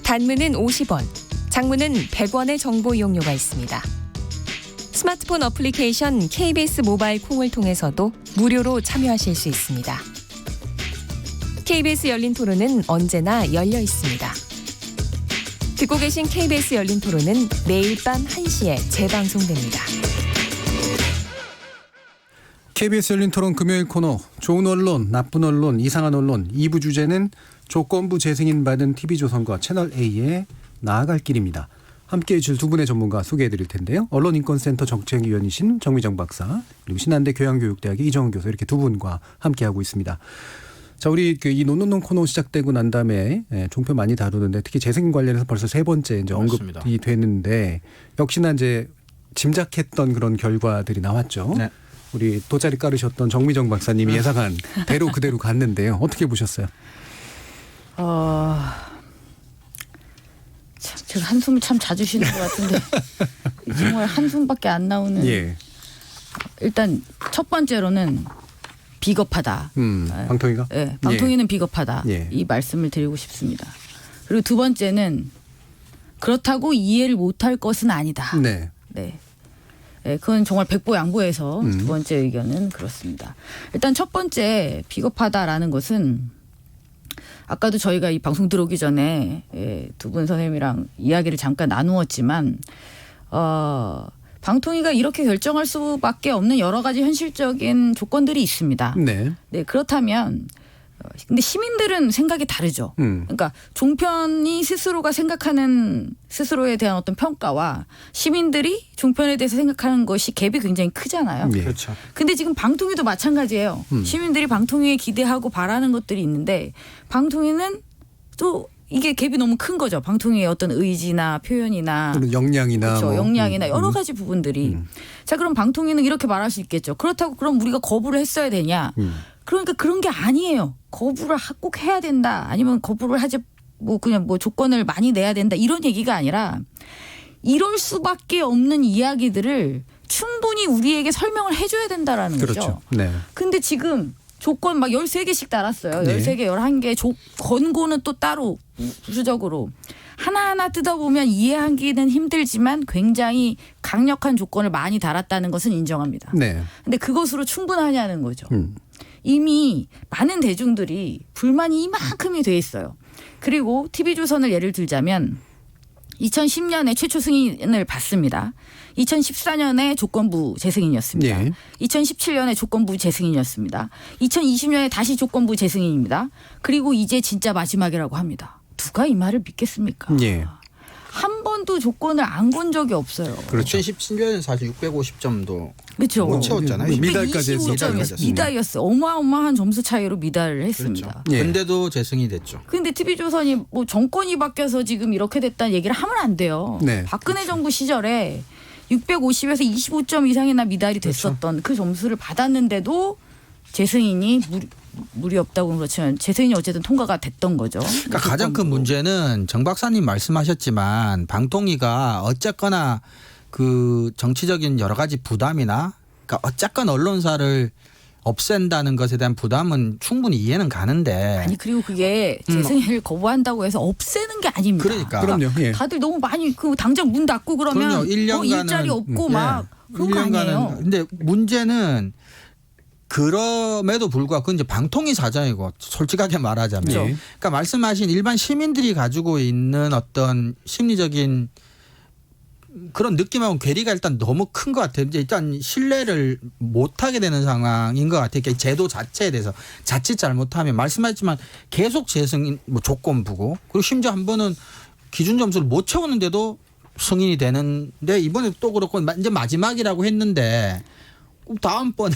단문은 50원, 장문은 100원의 정보 이용료가 있습니다. 스마트폰 어플리케이션 KBS 모바일 콩을 통해서도 무료로 참여하실 수 있습니다. KBS 열린 토론은 언제나 열려 있습니다. 듣고 계신 KBS 열린 토론은 매일 밤 1시에 재방송됩니다. KBS 열린 토론 금요일 코너 좋은 언론, 나쁜 언론, 이상한 언론 2부 주제는 조건부 재승인 받은 TV조선과 채널A의 나아갈 길입니다. 함께해 줄 두 분의 전문가 소개해 드릴 텐데요. 언론인권센터 정책위원이신 정미정 박사 그리고 신한대 교양교육대학의 이정은 교수 이렇게 두 분과 함께하고 있습니다. 자, 우리 이 논논논 코너 시작되고 난 다음에 종편 많이 다루는데 특히 재승인 관련해서 벌써 세 번째 이제 언급이 되는데 역시나 이제 짐작했던 그런 결과들이 나왔죠. 네. 우리 돗자리 깔으셨던 정미정 박사님이 예상한 대로 그대로 갔는데요. 어떻게 보셨어요? 참, 제가 한숨을 참 자주 쉬는 것 같은데 정말 한숨밖에 안 나오는. 예. 일단 첫 번째로는 비겁하다. 방통위가? 네, 방통위는 비겁하다. 예. 이 말씀을 드리고 싶습니다. 그리고 두 번째는 그렇다고 이해를 못할 것은 아니다. 네. 네. 네, 그건 정말 백보양보해서 두 번째 의견은 그렇습니다. 일단 첫 번째 비겁하다라는 것은 아까도 저희가 이 방송 들어오기 전에 두 분 선생님이랑 이야기를 잠깐 나누었지만 방통위가 이렇게 결정할 수밖에 없는 여러 가지 현실적인 조건들이 있습니다. 네. 네, 그렇다면 근데 시민들은 생각이 다르죠. 그러니까 종편이 스스로가 생각하는 스스로에 대한 어떤 평가와 시민들이 종편에 대해서 생각하는 것이 갭이 굉장히 크잖아요. 예. 그렇죠. 근데 지금 방통위도 마찬가지예요. 시민들이 방통위에 기대하고 바라는 것들이 있는데 방통위는 또 이게 갭이 너무 큰 거죠. 방통위의 어떤 의지나 표현이나 역량이나 그렇죠. 뭐. 역량이나 여러 가지 부분들이. 자, 그럼 방통위는 이렇게 말할 수 있겠죠. 그렇다고 그럼 우리가 거부를 했어야 되냐? 그러니까 그런 게 아니에요. 거부를 꼭 해야 된다. 아니면 거부를 하지 뭐 그냥 뭐 조건을 많이 내야 된다. 이런 얘기가 아니라 이럴 수밖에 없는 이야기들을 충분히 우리에게 설명을 해줘야 된다라는 그렇죠. 거죠. 네. 근데 지금 조건 막 13개씩 달았어요. 네. 13개, 11개. 권고는 또 따로 부수적으로. 하나하나 뜯어보면 이해하기는 힘들지만 굉장히 강력한 조건을 많이 달았다는 것은 인정합니다. 네. 근데 그것으로 충분하냐는 거죠. 이미 많은 대중들이 불만이 이만큼이 돼 있어요. 그리고 TV조선을 예를 들자면 2010년에 최초 승인을 받습니다. 2014년에 조건부 재승인이었습니다. 예. 2017년에 조건부 재승인이었습니다. 2020년에 다시 조건부 재승인입니다. 그리고 이제 진짜 마지막이라고 합니다. 누가 이 말을 믿겠습니까? 예. 한 번도 조건을 안 건 적이 없어요. 그렇죠. 2017년에 사실 650점도 그렇죠. 못 채웠잖아요. 미달까지 25점이었어요. 미달이었어요. 어마어마한 점수 차이로 미달을 했습니다. 그렇죠. 예. 근데도 재승이 됐죠. 근데 TV조선이 뭐 정권이 바뀌어서 지금 이렇게 됐다는 얘기를 하면 안 돼요. 네. 박근혜 정부 시절에 650에서 25점 이상이나 미달이 됐었던 그 점수를 받았는데도 재승인이 무리 없다고는 그렇지만 재승인이 어쨌든 통과가 됐던 거죠. 그러니까 가장 큰 문제는 정 박사님 말씀하셨지만 방통위가 어쨌거나 그 정치적인 여러 가지 부담이나 그러니까 어쨌건 언론사를 없앤다는 것에 대한 부담은 충분히 이해는 가는데 아니 그리고 그게 재승인을 거부한다고 해서 없애는 게 아닙니다. 그러니까. 그럼요. 예. 다들 너무 많이 그 당장 문 닫고 그러면 그럼요. 1년간은 일자리 없고 막 그런 거 아니에요. 근데 문제는 그럼에도 불구하고 그건 이제 방통위 사정이고 솔직하게 말하자면 예. 그러니까 말씀하신 일반 시민들이 가지고 있는 어떤 심리적인 그런 느낌하고 괴리가 일단 너무 큰 것 같아요. 이제 일단 신뢰를 못하게 되는 상황인 것 같아요. 그러니까 제도 자체에 대해서 자칫 잘못하면 말씀하셨지만 계속 재승인 뭐 조건부고 그리고 심지어 한 번은 기준 점수를 못 채웠는데도 승인이 되는데 이번에 또 그렇고 이제 마지막이라고 했는데 다음번에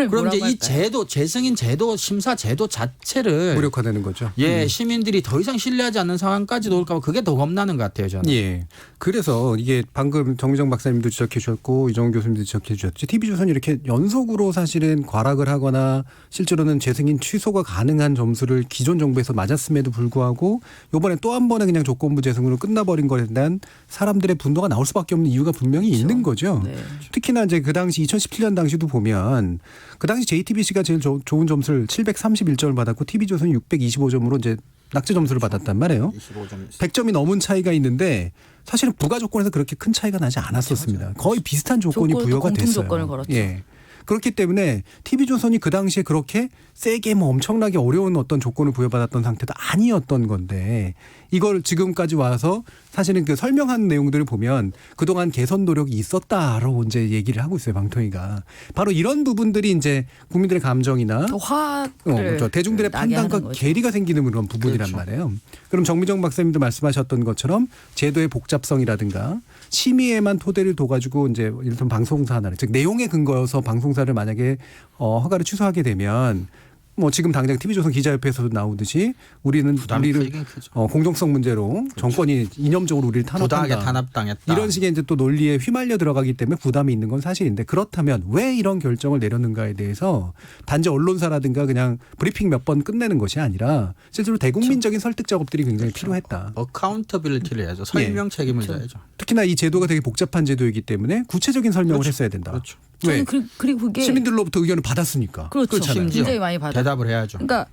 그럼 이제 이 제도 재승인 제도 심사 제도 자체를 무력화되는 거죠. 예 시민들이 더 이상 신뢰하지 않는 상황까지 올까 봐 그게 더 겁나는 것 같아요 저는. 예. 그래서 이게 방금 정미정 박사님도 지적해 주셨고 이정훈 교수님도 지적해 주셨죠. TV조선이 이렇게 연속으로 사실은 과락을 하거나 실제로는 재승인 취소가 가능한 점수를 기존 정부에서 맞았음에도 불구하고 이번에 또 한 번에 그냥 조건부 재승으로 끝나버린 것에 대한 사람들의 분노가 나올 수밖에 없는 이유가 분명히 있는 거죠. 네. 특히나 이제 그 당시 2010 2017년 당시도 보면 그 당시 JTBC가 제일 좋은 점수를 731점을 받았고 TV조선이 625점으로 이제 낙제 점수를 받았단 말이에요. 25점. 100점이 넘은 차이가 있는데 사실은 부가 조건에서 그렇게 큰 차이가 나지 않았었습니다. 거의 비슷한 조건이 조건도 부여가 공통 됐어요. 조건을 걸었죠. 예. 그렇기 때문에 TV조선이 그 당시에 그렇게 세게 뭐 엄청나게 어려운 어떤 조건을 부여받았던 상태도 아니었던 건데 이걸 지금까지 와서 사실은 그 설명한 내용들을 보면 그동안 개선 노력이 있었다라고 이제 얘기를 하고 있어요. 방통위가. 바로 이런 부분들이 이제 국민들의 감정이나 화를 그렇죠. 대중들의 나게 하는 판단과 거죠. 괴리가 생기는 그런 부분이란 그렇죠. 말이에요. 그럼 정미정 박사님도 말씀하셨던 것처럼 제도의 복잡성이라든가 심의에만 토대를 둬가지고 이제 예를 들면 방송사 하나를 즉 내용에 근거여서 방송사를 만약에 허가를 취소하게 되면 뭐 지금 당장 TV조선 기자협회에서도 나오듯이 우리는 부담이 우리를 크긴 크죠. 공정성 문제로 정권이 이념적으로 우리를 부당하게 탄압한다. 탄압당했다. 이런 식의 이제 또 논리에 휘말려 들어가기 때문에 부담이 있는 건 사실인데 그렇다면 왜 이런 결정을 내렸는가에 대해서 단지 언론사라든가 그냥 브리핑 몇 번 끝내는 것이 아니라 실제로 대국민적인 설득 작업들이 굉장히 필요했다. 어카운터빌리티를 해야죠. 설명 책임을 져야죠. 특히나 이 제도가 되게 복잡한 제도이기 때문에 구체적인 설명을 했어야 된다. 그렇죠. 왜? 저는 그리고 그게 시민들로부터 의견을 받았으니까. 그렇죠. 그렇잖아요. 심지어 굉장히 많이 받아. 대답을 해야죠. 그러니까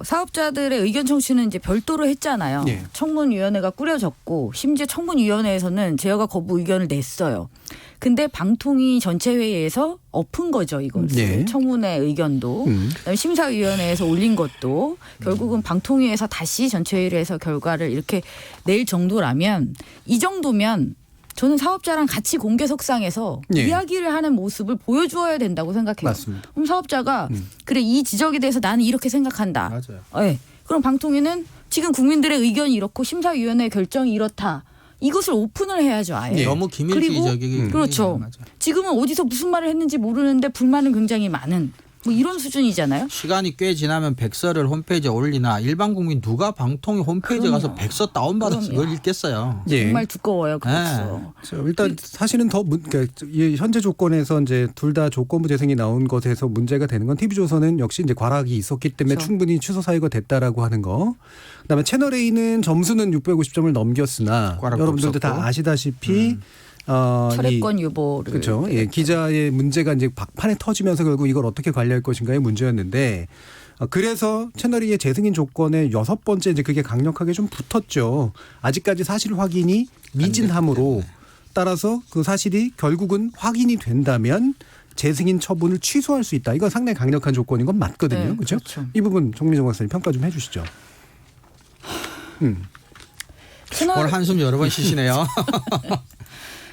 사업자들의 의견 청취는 이제 별도로 했잖아요. 예. 청문위원회가 꾸려졌고 심지어 청문위원회에서는 제어가 거부 의견을 냈어요. 근데 방통위 전체 회의에서 엎은 거죠, 이걸. 예. 청문회 의견도. 그다음에 심사위원회에서 올린 것도 결국은 방통위에서 다시 전체 회의를 해서 결과를 이렇게 낼 정도라면 이 정도면 저는 사업자랑 같이 공개석상에서 예. 이야기를 하는 모습을 보여주어야 된다고 생각해요. 맞습니다. 그럼 사업자가 그래 이 지적에 대해서 나는 이렇게 생각한다. 맞아요. 네. 그럼 방통위는 지금 국민들의 의견이 이렇고 심사위원회 결정이 이렇다. 이것을 오픈을 해야죠. 아예. 예. 너무 기밀주의적이기 그렇죠. 맞아요. 지금은 어디서 무슨 말을 했는지 모르는데 불만은 굉장히 많은 뭐 이런 수준이잖아요. 시간이 꽤 지나면 백서를 홈페이지에 올리나 일반 국민 누가 방통위 홈페이지에 가서 그럼요. 백서 다운받아서 그럼요. 그걸 읽겠어요. 예. 정말 두꺼워요. 그렇죠. 일단 사실은 더 그러니까 이 현재 조건에서 이제 둘 다 조건부 재생이 나온 것에서 문제가 되는 건 TV조선은 역시 이제 과락이 있었기 때문에 그렇죠. 충분히 취소 사유가 됐다라고 하는 거. 그다음에 채널 A는 점수는 650점을 넘겼으나 과락도 여러분들도 없었고. 다 아시다시피 철회권 유보를 그렇죠. 예, 기자의 문제가 이제 박판에 터지면서 결국 이걸 어떻게 관리할 것인가의 문제였는데 그래서 채널A의 재승인 조건에 6번째 이제 그게 강력하게 좀 붙었죠. 아직까지 사실 확인이 미진함으로 따라서 그 사실이 결국은 확인이 된다면 재승인 처분을 취소할 수 있다. 이건 상당히 강력한 조건인 건 맞거든요. 네, 그렇죠? 그렇죠. 이 부분 정미정 박사님 평가 좀 해주시죠. 오늘 한숨 여러 번 쉬시네요.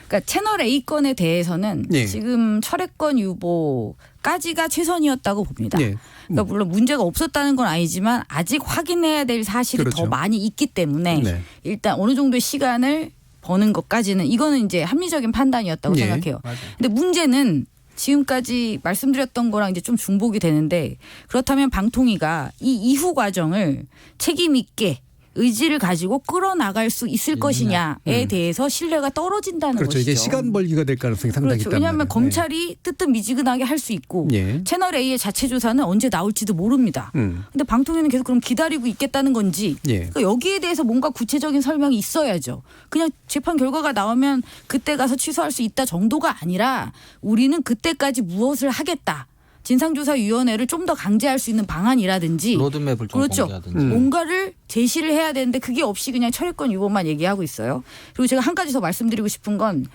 그러니까 채널 A 건에 대해서는 예. 지금 철회권 유보까지가 최선이었다고 봅니다. 예. 그러니까 물론 문제가 없었다는 건 아니지만 아직 확인해야 될 사실이 그렇죠. 더 많이 있기 때문에 네. 일단 어느 정도의 시간을 버는 것까지는 이거는 이제 합리적인 판단이었다고 예. 생각해요. 맞아요. 근데 문제는 지금까지 말씀드렸던 거랑 이제 좀 중복이 되는데 그렇다면 방통위가 이 이후 과정을 책임 있게 의지를 가지고 끌어나갈 수 있을 것이냐에 대해서 신뢰가 떨어진다는 그렇죠. 것이죠. 이게 시간 벌기가 될 가능성이 상당히 그렇죠. 있단 왜냐하면 말이에요. 검찰이 뜨뜻미지근하게 할 수 있고 예. 채널 A의 자체 조사는 언제 나올지도 모릅니다. 근데 방통위는 계속 그럼 기다리고 있겠다는 건지 예. 그러니까 여기에 대해서 뭔가 구체적인 설명이 있어야죠. 그냥 재판 결과가 나오면 그때 가서 취소할 수 있다 정도가 아니라 우리는 그때까지 무엇을 하겠다. 진상조사위원회를 좀 더 강제할 수 있는 방안이라든지 로드맵을 좀 그렇죠. 공개하든지. 뭔가를 제시를 해야 되는데 그게 없이 그냥 철회권 유보만 얘기하고 있어요. 그리고 제가 한 가지 더 말씀드리고 싶은 건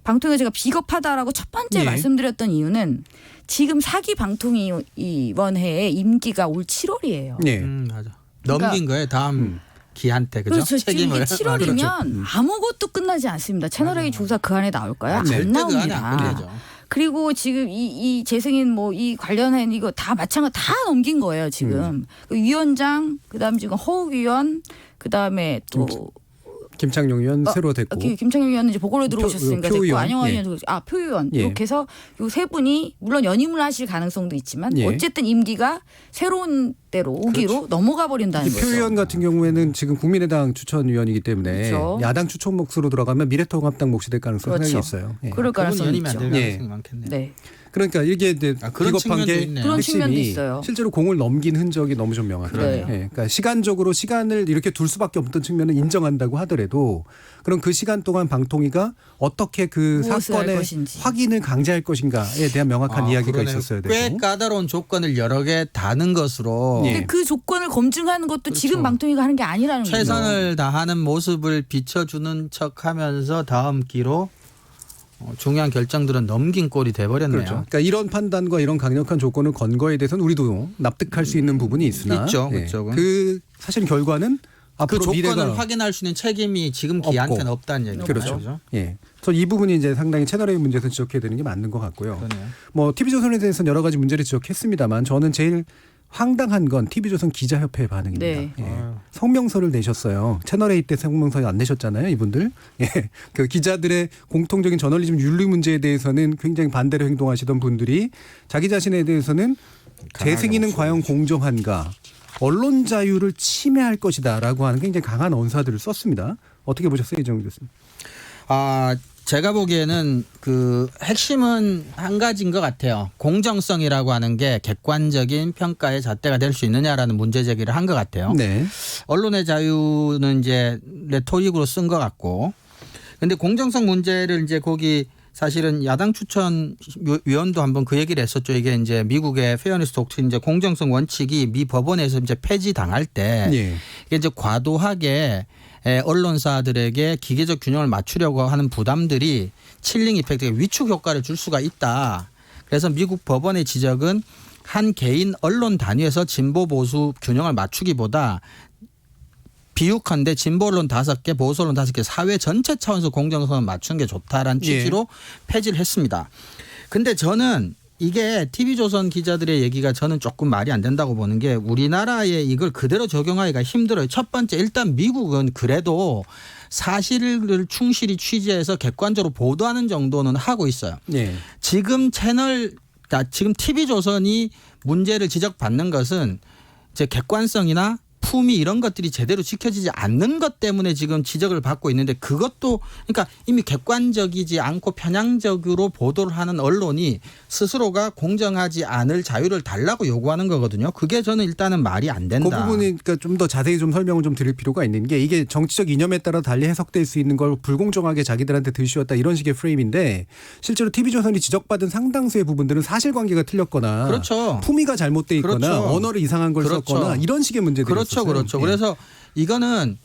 방통위가 제가 비겁하다라고 첫 번째 예. 말씀드렸던 이유는 지금 사기 방통위원회의 임기가 올 7월이에요. 예. 맞아. 넘긴 거예요. 다음 기한테 그죠? 그렇죠. 지금 이게 책임을. 7월이면 아무것도 끝나지 않습니다. 채널A 조사 그 안에 나올까요? 안 절대 그 안에 안 나옵니다. 끝내죠. 그리고 지금 이 재승인 뭐 이 관련한 이거 다 마찬가지 다 넘긴 거예요 지금. 그 위원장 그다음 지금 허욱위원 그다음에 또 김창룡 의원 새로 됐고. 김창룡 의원은 이제 보궐로 들어오셨으니까 됐고 표의원. 안영환 예. 의원 표의원 예. 이렇게 해서 요 세 분이 물론 연임을 하실 가능성도 있지만 예. 어쨌든 임기가 새로운 때로 오기로 넘어가 버린다는 거죠. 표 의원 같은 경우에는 지금 국민의당 추천위원이기 때문에 그렇죠. 야당 추천 몫으로 들어가면 미래통합당 몫이 될 가능성이 그렇죠. 상당히 있어요. 예. 그럴 그분 가능성이 연임이 안 있죠. 될 예. 가능성이 많겠네요. 네. 그러니까 이게 이제 그런 비겁한 측면도 게 있네요. 그런 측면도 핵심이 있어요. 실제로 공을 넘긴 흔적이 너무 좀 명확해요. 그래요. 예, 그러니까 시간적으로 시간을 이렇게 둘 수밖에 없던 측면은 인정한다고 하더라도 그럼 그 시간 동안 방통위가 어떻게 그 무엇을 할 사건의 것인지. 확인을 강제할 것인가에 대한 명확한 이야기가 그러네요. 있었어야 되고. 꽤 까다로운 조건을 여러 개 다는 것으로 예. 근데 그 조건을 검증하는 것도 그렇죠. 지금 방통위가 하는 게 아니라는 거죠. 최선을 다하는 모습을 비춰주는 척하면서 다음 기로 중요한 결정들은 넘긴 꼴이 돼버렸네요. 그렇죠. 그러니까 이런 판단과 이런 강력한 조건을 건 거에 대해서는 우리도 납득할 수 있는 부분이 있으나 있죠. 예. 그쪽은. 그 사실 결과는 그 앞으로 조건을 미래가 확인할 수 있는 책임이 지금 기한테는 없다는 얘기죠. 그렇죠. 예. 그래서 이 부분이 이제 상당히 채널A 문제에서 지적해야 되는 게 맞는 것 같고요. 그러네요. 뭐 TV조선에 대해서는 여러 가지 문제를 지적했습니다만 저는 제일 황당한 건 TV조선 기자협회의 반응입니다. 네. 예. 성명서를 내셨어요. 채널A 때 성명서 안 내셨잖아요, 이분들. 예. 그 기자들의 공통적인 저널리즘 윤리 문제에 대해서는 굉장히 반대로 행동하시던 분들이 자기 자신에 대해서는 제 승인은 과연 공정한가? 언론 자유를 침해할 것이다라고 하는 굉장히 강한 언사들을 썼습니다. 어떻게 보셨어요, 이정훈 교수님? 제가 보기에는 그 핵심은 한 가지인 것 같아요. 공정성이라고 하는 게 객관적인 평가의 잣대가 될 수 있느냐라는 문제 제기를 한 것 같아요. 네. 언론의 자유는 이제 레토릭으로 쓴 것 같고, 근데 공정성 문제를 이제 거기 사실은 야당 추천 위원도 한번 그 얘기를 했었죠. 이게 이제 미국의 페어니스 독트린 이제 공정성 원칙이 미 법원에서 이제 폐지 당할 때 예. 이게 이제 과도하게 언론사들에게 기계적 균형을 맞추려고 하는 부담들이 칠링 이펙트, 위축 효과를 줄 수가 있다. 그래서 미국 법원의 지적은 한 개인 언론 단위에서 진보 보수 균형을 맞추기보다 비육한데 진보 언론 5개, 보수 언론 5개, 사회 전체 차원에서 공정성을 맞추는 게 좋다라는 취지로 폐지를 했습니다. 근데 저는 이게 TV조선 기자들의 얘기가 저는 조금 말이 안 된다고 보는 게 우리나라에 이걸 그대로 적용하기가 힘들어요. 첫 번째 일단 미국은 그래도 사실을 충실히 취재해서 객관적으로 보도하는 정도는 하고 있어요. 예. 지금 지금 TV조선이 문제를 지적받는 것은 이제 객관성이나 품위 이런 것들이 제대로 지켜지지 않는 것 때문에 지금 지적을 받고 있는데 그것도 그러니까 이미 객관적이지 않고 편향적으로 보도를 하는 언론이 스스로가 공정하지 않을 자유를 달라고 요구하는 거거든요. 그게 저는 일단은 말이 안 된다. 그 부분이 그러니까 좀 더 자세히 좀 설명을 좀 드릴 필요가 있는 게 이게 정치적 이념에 따라 달리 해석될 수 있는 걸 불공정하게 자기들한테 들씌웠다 이런 식의 프레임인데 실제로 TV조선이 지적받은 상당수의 부분들은 사실관계가 틀렸거나 그렇죠. 품위가 잘못돼 있거나 그렇죠. 언어를 이상한 걸 그렇죠. 썼거나 이런 식의 문제들이었어요. 그렇죠. 예. 그래서 이거는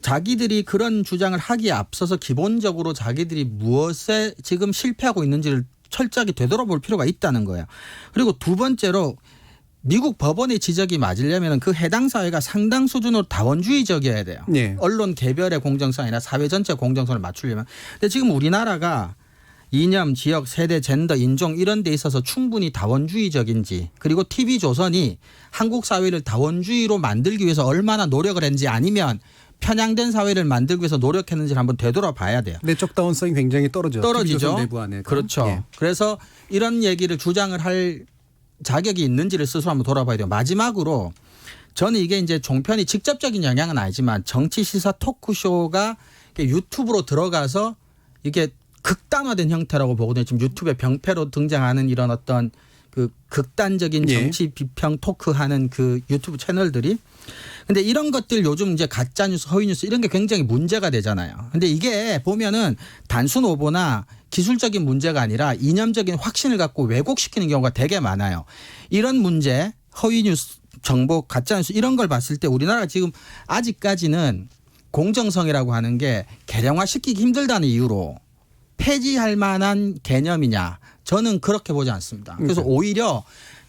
자기들이 그런 주장을 하기에 앞서서 기본적으로 자기들이 무엇에 지금 실패하고 있는지를 철저하게 되돌아볼 필요가 있다는 거예요. 그리고 두 번째로 미국 법원의 지적이 맞으려면 그 해당 사회가 상당 수준으로 다원주의적이어야 돼요. 예. 언론 개별의 공정성이나 사회 전체 공정성을 맞추려면. 근데 지금 우리나라가 이념, 지역, 세대, 젠더, 인종 이런 데 있어서 충분히 다원주의적인지 그리고 TV조선이 한국 사회를 다원주의로 만들기 위해서 얼마나 노력을 했는지 아니면 편향된 사회를 만들기 위해서 노력했는지를 한번 되돌아봐야 돼요. 내적 다원성이 굉장히 떨어지죠. TV조선 내부 안에. 그렇죠. 예. 그래서 이런 얘기를 주장을 할 자격이 있는지를 스스로 한번 돌아봐야 돼요. 마지막으로 저는 이게 이제 종편이 직접적인 영향은 아니지만 정치 시사 토크쇼가 유튜브로 들어가서 이게 극단화된 형태라고 보거든요. 지금 유튜브에 병폐로 등장하는 이런 어떤 그 극단적인 정치 비평 토크하는 그 유튜브 채널들이. 근데 이런 것들 요즘 이제 가짜 뉴스, 허위 뉴스 이런 게 굉장히 문제가 되잖아요. 근데 이게 보면은 단순 오보나 기술적인 문제가 아니라 이념적인 확신을 갖고 왜곡시키는 경우가 되게 많아요. 이런 문제, 허위 뉴스, 정보, 가짜 뉴스 이런 걸 봤을 때 우리나라가 지금 아직까지는 공정성이라고 하는 게 계량화시키기 힘들다는 이유로 폐지할 만한 개념이냐? 저는 그렇게 보지 않습니다. 그래서 오히려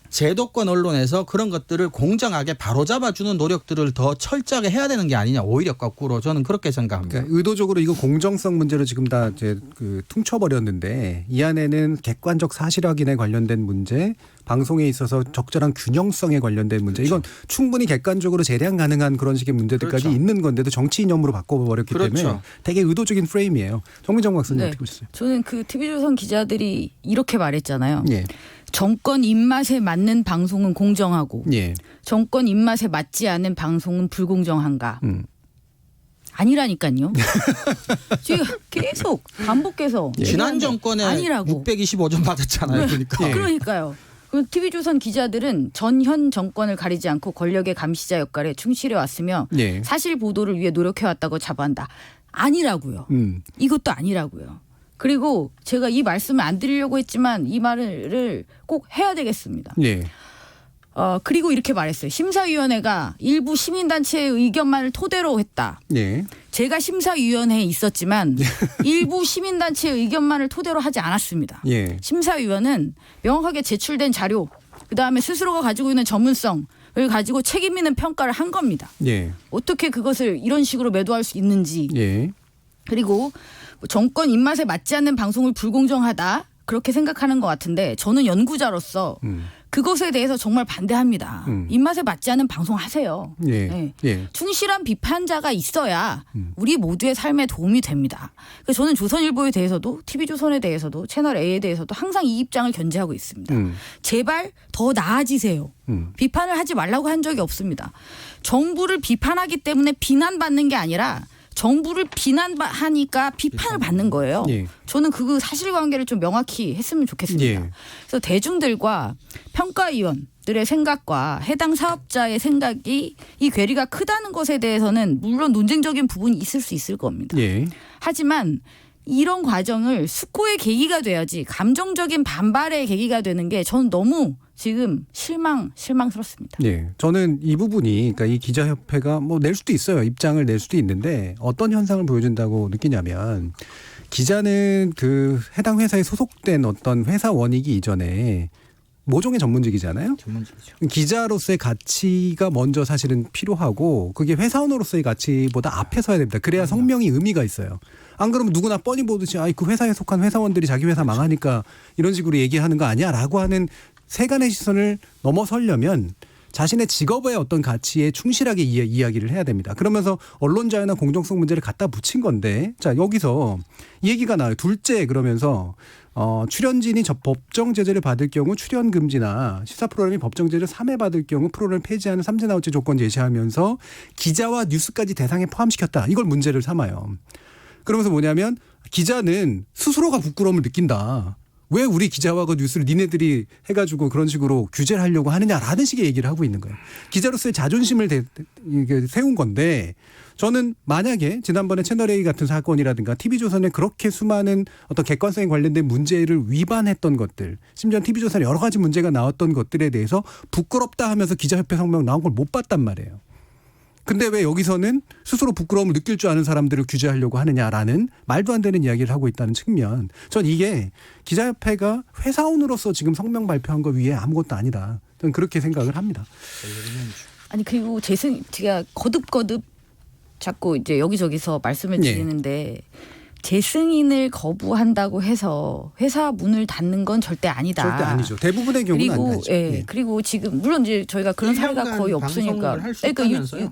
제도권 언론에서 그런 것들을 공정하게 바로잡아주는 노력들을 더 철저하게 해야 되는 게 아니냐. 오히려 거꾸로 저는 그렇게 생각합니다. 그러니까 의도적으로 이거 공정성 문제로 지금 다 이제 그 퉁쳐버렸는데 이 안에는 객관적 사실 확인에 관련된 문제, 방송에 있어서 적절한 균형성에 관련된 문제, 그렇죠. 이건 충분히 객관적으로 재량 가능한 그런 식의 문제들까지 그렇죠. 있는 건데도 정치 이념으로 바꿔버렸기 그렇죠. 때문에 되게 의도적인 프레임이에요. 정민정 박사님 네. 어떻게 보셨어요? 저는 그 TV조선 기자들이 이렇게 말했잖아요. 예, 정권 입맛에 맞는 방송은 공정하고 예, 정권 입맛에 맞지 않는 방송은 불공정한가? 아니라니까요. 지금 계속 반복해서 지난 정권에 아니라고. 625점 받았잖아요. 그러니까. 그러니까요. TV조선 기자들은 전현 정권을 가리지 않고 권력의 감시자 역할에 충실해 왔으며 예. 사실 보도를 위해 노력해왔다고 자부한다. 아니라고요. 이것도 아니라고요. 그리고 제가 이 말씀을 안 드리려고 했지만 이 말을 꼭 해야 되겠습니다. 예. 그리고 이렇게 말했어요. 심사위원회가 일부 시민단체의 의견만을 토대로 했다. 예. 제가 심사위원회에 있었지만 일부 시민단체의 의견만을 토대로 하지 않았습니다. 예. 심사위원은 명확하게 제출된 자료, 그다음에 스스로가 가지고 있는 전문성을 가지고 책임 있는 평가를 한 겁니다. 예. 어떻게 그것을 이런 식으로 매도할 수 있는지. 예. 그리고 정권 입맛에 맞지 않는 방송을 불공정하다 그렇게 생각하는 것 같은데 저는 연구자로서 그것에 대해서 정말 반대합니다. 입맛에 맞지 않은 방송 하세요. 예. 네. 예. 충실한 비판자가 있어야 우리 모두의 삶에 도움이 됩니다. 그래서 저는 조선일보에 대해서도 TV조선에 대해서도 채널A에 대해서도 항상 이 입장을 견지하고 있습니다. 제발 더 나아지세요. 비판을 하지 말라고 한 적이 없습니다. 정부를 비판하기 때문에 비난받는 게 아니라 정부를 비난하니까 비판을 받는 거예요. 예. 저는 그 사실관계를 좀 명확히 했으면 좋겠습니다. 예. 그래서 대중들과 평가위원들의 생각과 해당 사업자의 생각이 이 괴리가 크다는 것에 대해서는 물론 논쟁적인 부분이 있을 수 있을 겁니다. 예. 하지만 이런 과정을 숙고의 계기가 돼야지 감정적인 반발의 계기가 되는 게 저는 너무 지금 실망스럽습니다. 예. 저는 이 부분이 그러니까 이 기자협회가 뭐 낼 수도 있어요. 입장을 낼 수도 있는데 어떤 현상을 보여준다고 느끼냐면 기자는 그 해당 회사에 소속된 어떤 회사 원익이 이전에 모종의 전문직이잖아요. 전문직이죠. 기자로서의 가치가 먼저 사실은 필요하고 그게 회사원으로서의 가치보다 앞에 서야 됩니다. 그래야 성명이 의미가 있어요. 안 그러면 누구나 뻔히 보듯이 그 회사에 속한 회사원들이 자기 회사 망하니까 이런 식으로 얘기하는 거 아니야 라고 하는 세간의 시선을 넘어서려면 자신의 직업의 어떤 가치에 충실하게 이야기를 해야 됩니다. 그러면서 언론 자유나 공정성 문제를 갖다 붙인 건데 자 여기서 이 얘기가 나와요. 둘째 그러면서 출연진이 법정 제재를 받을 경우 출연 금지나 시사 프로그램이 법정 제재를 3회 받을 경우 프로그램을 폐지하는 삼진 아웃제 조건 제시하면서 기자와 뉴스까지 대상에 포함시켰다. 이걸 문제를 삼아요. 그러면서 뭐냐면 기자는 스스로가 부끄러움을 느낀다. 왜 우리 기자와 그 뉴스를 니네들이 해가지고 그런 식으로 규제를 하려고 하느냐라는 식의 얘기를 하고 있는 거예요. 기자로서의 자존심을 세운 건데 저는 만약에 지난번에 채널A 같은 사건이라든가 TV조선에 그렇게 수많은 어떤 객관성에 관련된 문제를 위반했던 것들 심지어 TV조선에 여러 가지 문제가 나왔던 것들에 대해서 부끄럽다 하면서 기자협회 성명 나온 걸 못 봤단 말이에요. 근데 왜 여기서는 스스로 부끄러움을 느낄 줄 아는 사람들을 규제하려고 하느냐라는 말도 안 되는 이야기를 하고 있다는 측면. 전 이게 기자협회가 회사원으로서 지금 성명 발표한 거 위에 아무것도 아니다. 저는 그렇게 생각을 합니다. 아니 그리고 제가 거듭 자꾸 이제 여기저기서 말씀을 드리는데 재승인을 거부한다고 해서 회사 문을 닫는 건 절대 아니다. 절대 아니죠. 대부분의 경우는 그리고, 안 닫죠. 그리고 지금 물론 이제 저희가 그런 사례가 거의 없으니까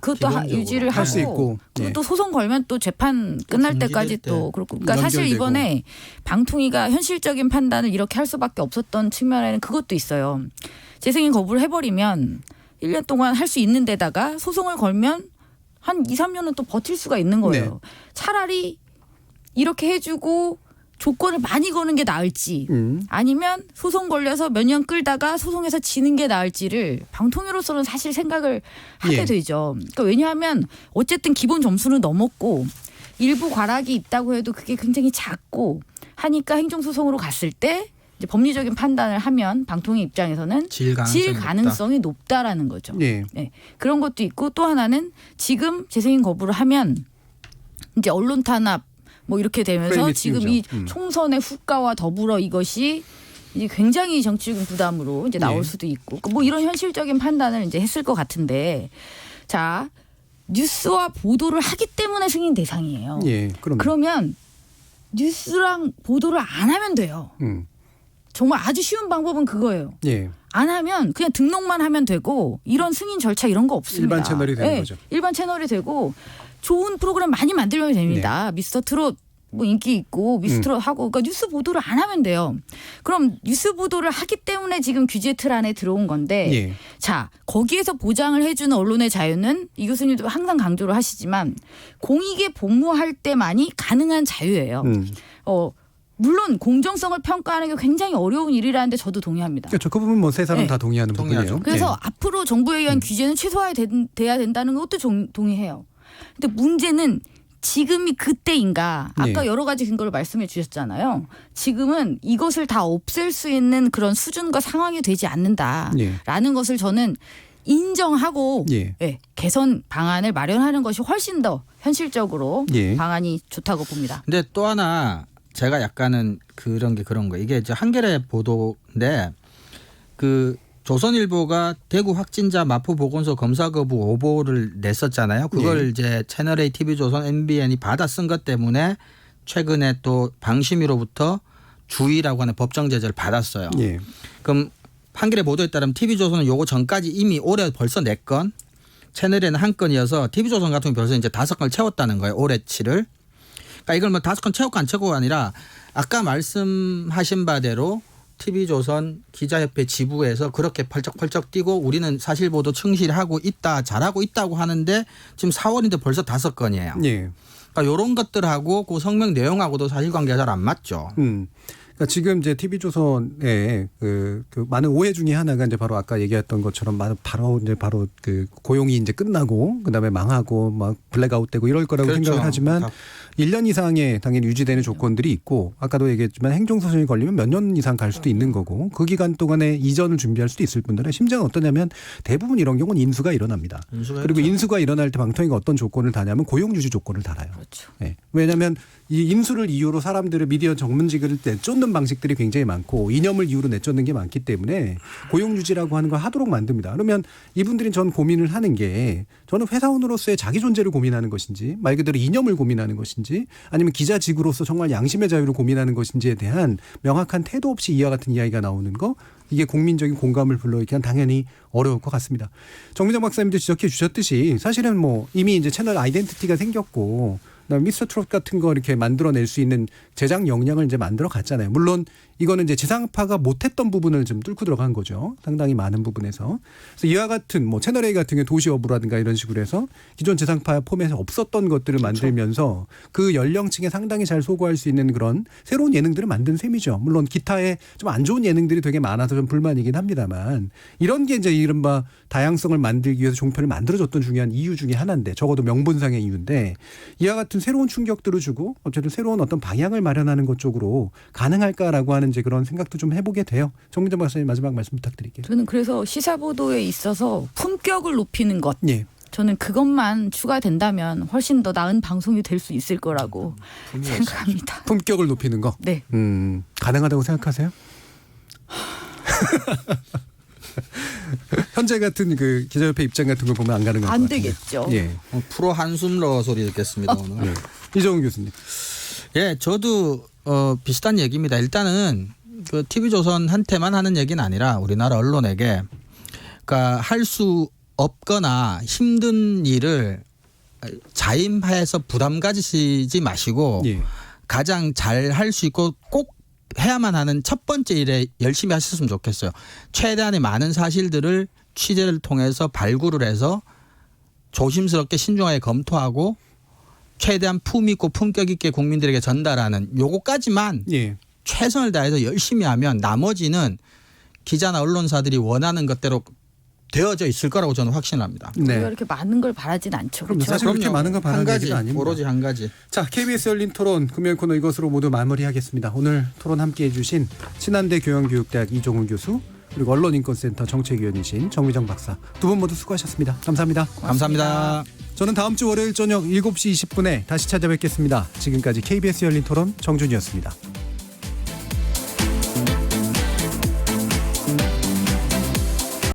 그것도 유지를 할 수 하고 있고. 그리고 또 소송 걸면 또 재판 끝날 때까지 또 그렇고 그러니까 사실 연결되고. 이번에 방통위가 현실적인 판단을 이렇게 할 수밖에 없었던 측면에는 그것도 있어요. 재승인 거부를 해버리면 1년 동안 할 수 있는 데다가 소송을 걸면 한 2, 3년은 또 버틸 수가 있는 거예요. 차라리 이렇게 해주고 조건을 많이 거는 게 나을지 아니면 소송 걸려서 몇 년 끌다가 소송에서 지는 게 나을지를 방통위로서는 사실 생각을 하게 되죠. 그러니까 왜냐하면 어쨌든 기본 점수는 넘었고 일부 과락이 있다고 해도 그게 굉장히 작고 하니까 행정소송으로 갔을 때 이제 법리적인 판단을 하면 방통위 입장에서는 질 가능성이 높다라는 거죠. 네. 그런 것도 있고 또 하나는 지금 재승인 거부를 하면 이제 언론 탄압 뭐 이렇게 되면서 지금 이 총선의 후과와 더불어 이것이 이제 굉장히 정치적인 부담으로 이제 나올 수도 있고 뭐 이런 현실적인 판단을 이제 했을 것 같은데 자 뉴스와 보도를 하기 때문에 승인 대상이에요. 그러면 뉴스랑 보도를 안 하면 돼요. 정말 아주 쉬운 방법은 그거예요. 안 하면 그냥 등록만 하면 되고 이런 승인 절차 이런 거 없습니다. 일반 채널이 되는 거죠. 일반 채널이 되고 좋은 프로그램 많이 만들면 됩니다. 미스터 트롯 뭐 인기 있고 미스터 트롯 하고 그러니까 뉴스 보도를 안 하면 돼요. 그럼 뉴스 보도를 하기 때문에 지금 규제 틀 안에 들어온 건데 자 거기에서 보장을 해주는 언론의 자유는 이 교수님도 항상 강조를 하시지만 공익에 복무할 때만이 가능한 자유예요. 물론 공정성을 평가하는 게 굉장히 어려운 일이라는데 저도 동의합니다. 그렇죠. 그 부분 뭐 세 사람 네. 다 동의하는 동의하죠. 부분이에요. 그래서 예. 앞으로 정부에 의한 규제는 최소화돼야 된다는 것도 동의해요. 근데 문제는 지금이 그때인가? 아까 네. 여러 가지 근거를 말씀해 주셨잖아요. 지금은 이것을 다 없앨 수 있는 그런 수준과 상황이 되지 않는다라는 것을 저는 인정하고 예. 개선 방안을 마련하는 것이 훨씬 더 현실적으로 예. 방안이 좋다고 봅니다. 근데 또 하나 제가 약간은 그런 거예요. 이게 이제 한겨레 보도인데 그 조선일보가 대구 확진자 마포 보건소 검사 거부 오보를 냈었잖아요. 그걸 이제 채널A, TV조선, MBN이 받아 쓴 것 때문에 최근에 또 방심위로부터 주의라고 하는 법정 제재를 받았어요. 예. 그럼 한겨레 보도에 따르면 TV조선은 요거 전까지 이미 올해 벌써 4건, 채널에는 1건이어서 TV조선 같은 경우 벌써 이제 5건을 채웠다는 거예요. 올해치를. 그러니까 이걸 뭐 5건 채웠고 안 채웠고가 아니라 아까 말씀하신 바대로 TV조선 기자협회 지부에서 그렇게 펄쩍펄쩍 뛰고 우리는 사실보도 충실하고 있다, 잘하고 있다고 하는데 지금 4월인데 벌써 5건이에요. 예. 그러니까 이런 것들하고 그 성명 내용하고도 사실관계가 잘 안 맞죠. 그러니까 지금 이제 TV조선의 그 많은 오해 중에 하나가 이제 바로 아까 얘기했던 것처럼 바로 그 고용이 이제 끝나고 그다음에 망하고 막 블랙아웃되고 이럴 거라고 그렇죠. 생각을 하지만 1년 이상의 당연히 유지되는 조건들이 있고 아까도 얘기했지만 행정소송이 걸리면 몇 년 이상 갈 수도 있는 거고 그 기간 동안에 이전을 준비할 수도 있을 뿐더러 심지어는 어떠냐면 대부분 이런 경우는 인수가 일어납니다. 그리고 인수가 일어날 때 방통위가 어떤 조건을 다냐면 고용 유지 조건을 달아요. 그렇죠. 네. 왜냐하면 이 인수를 이유로 사람들을 미디어 전문직을 내쫓는 방식들이 굉장히 많고 이념을 이유로 내쫓는 게 많기 때문에 고용 유지라고 하는 걸 하도록 만듭니다. 그러면 이분들이 전 고민을 하는 게 저는 회사원으로서의 자기 존재를 고민하는 것인지 말 그대로 이념을 고민하는 것인지 아니면 기자직으로서 정말 양심의 자유를 고민하는 것인지에 대한 명확한 태도 없이 이와 같은 이야기가 나오는 거 이게 국민적인 공감을 불러일으키는 당연히 어려울 것 같습니다. 정미정 박사님도 지적해 주셨듯이 사실은 뭐 이미 이제 채널 아이덴티티가 생겼고 그다음에 미스터 트롯 같은 거 이렇게 만들어낼 수 있는 제작 역량을 이제 만들어 갔잖아요. 물론 이거는 이제 지상파가 못했던 부분을 좀 뚫고 들어간 거죠. 상당히 많은 부분에서. 그래서 이와 같은 뭐 채널 A 같은 경우 도시어부라든가 이런 식으로 해서 기존 지상파 폼에서 없었던 것들을 만들면서 그 연령층에 상당히 잘 소구할 수 있는 그런 새로운 예능들을 만든 셈이죠. 물론 기타에 좀 안 좋은 예능들이 되게 많아서 좀 불만이긴 합니다만 이런 게 이제 이른바 다양성을 만들기 위해서 종편을 만들어줬던 중요한 이유 중에 하나인데 적어도 명분상의 이유인데 이와 같은 새로운 충격들을 주고 어쨌든 새로운 어떤 방향을 마련하는 것 쪽으로 가능할까라고 하는 이제 그런 생각도 좀 해보게 돼요. 정민정 박사님 마지막 말씀 부탁드릴게요. 저는 그래서 시사보도에 있어서 품격을 높이는 것. 예. 저는 그것만 추가된다면 훨씬 더 나은 방송이 될 수 있을 거라고 생각합니다. 품격을 높이는 거. 네. 가능하다고 생각하세요? 현재 같은 그 기자협회 입장 같은 걸 보면 안 가능할 것 같아요. 안 되겠죠. 예. 프로 한숨러 소리 듣겠습니다 오늘. 네. 이정훈 교수님. 예, 저도 비슷한 얘기입니다. 일단은 그 TV조선한테만 하는 얘기는 아니라 우리나라 언론에게 그러니까 할 수 없거나 힘든 일을 자임해서 부담 가지시지 마시고 예. 가장 잘 할 수 있고 꼭 해야만 하는 첫 번째 일에 열심히 하셨으면 좋겠어요. 최대한의 많은 사실들을 취재를 통해서 발굴을 해서 조심스럽게 신중하게 검토하고 최대한 품 있고 품격 있게 국민들에게 전달하는 요거까지만 예. 최선을 다해서 열심히 하면 나머지는 기자나 언론사들이 원하는 것대로 되어져 있을 거라고 저는 확신합니다. 우리가 네. 이렇게 많은 걸 바라진 않죠. 그럼 그렇죠? 사실 그렇게 그럼요. 많은 걸 바라는 한 가지, 얘기가 아닙니다. 오로지 한 가지. 자, KBS 열린 토론 금요일 코너 이것으로 모두 마무리하겠습니다. 오늘 토론 함께해 주신 신한대 교양교육대학 이종훈 교수 그리고 언론인권센터 정책위원이신 정미정 박사 두 분 모두 수고하셨습니다. 감사합니다. 감사합니다. 저는 다음 주 월요일 저녁 7시 20분에 다시 찾아뵙겠습니다. 지금까지 KBS 열린 토론 정준이었습니다.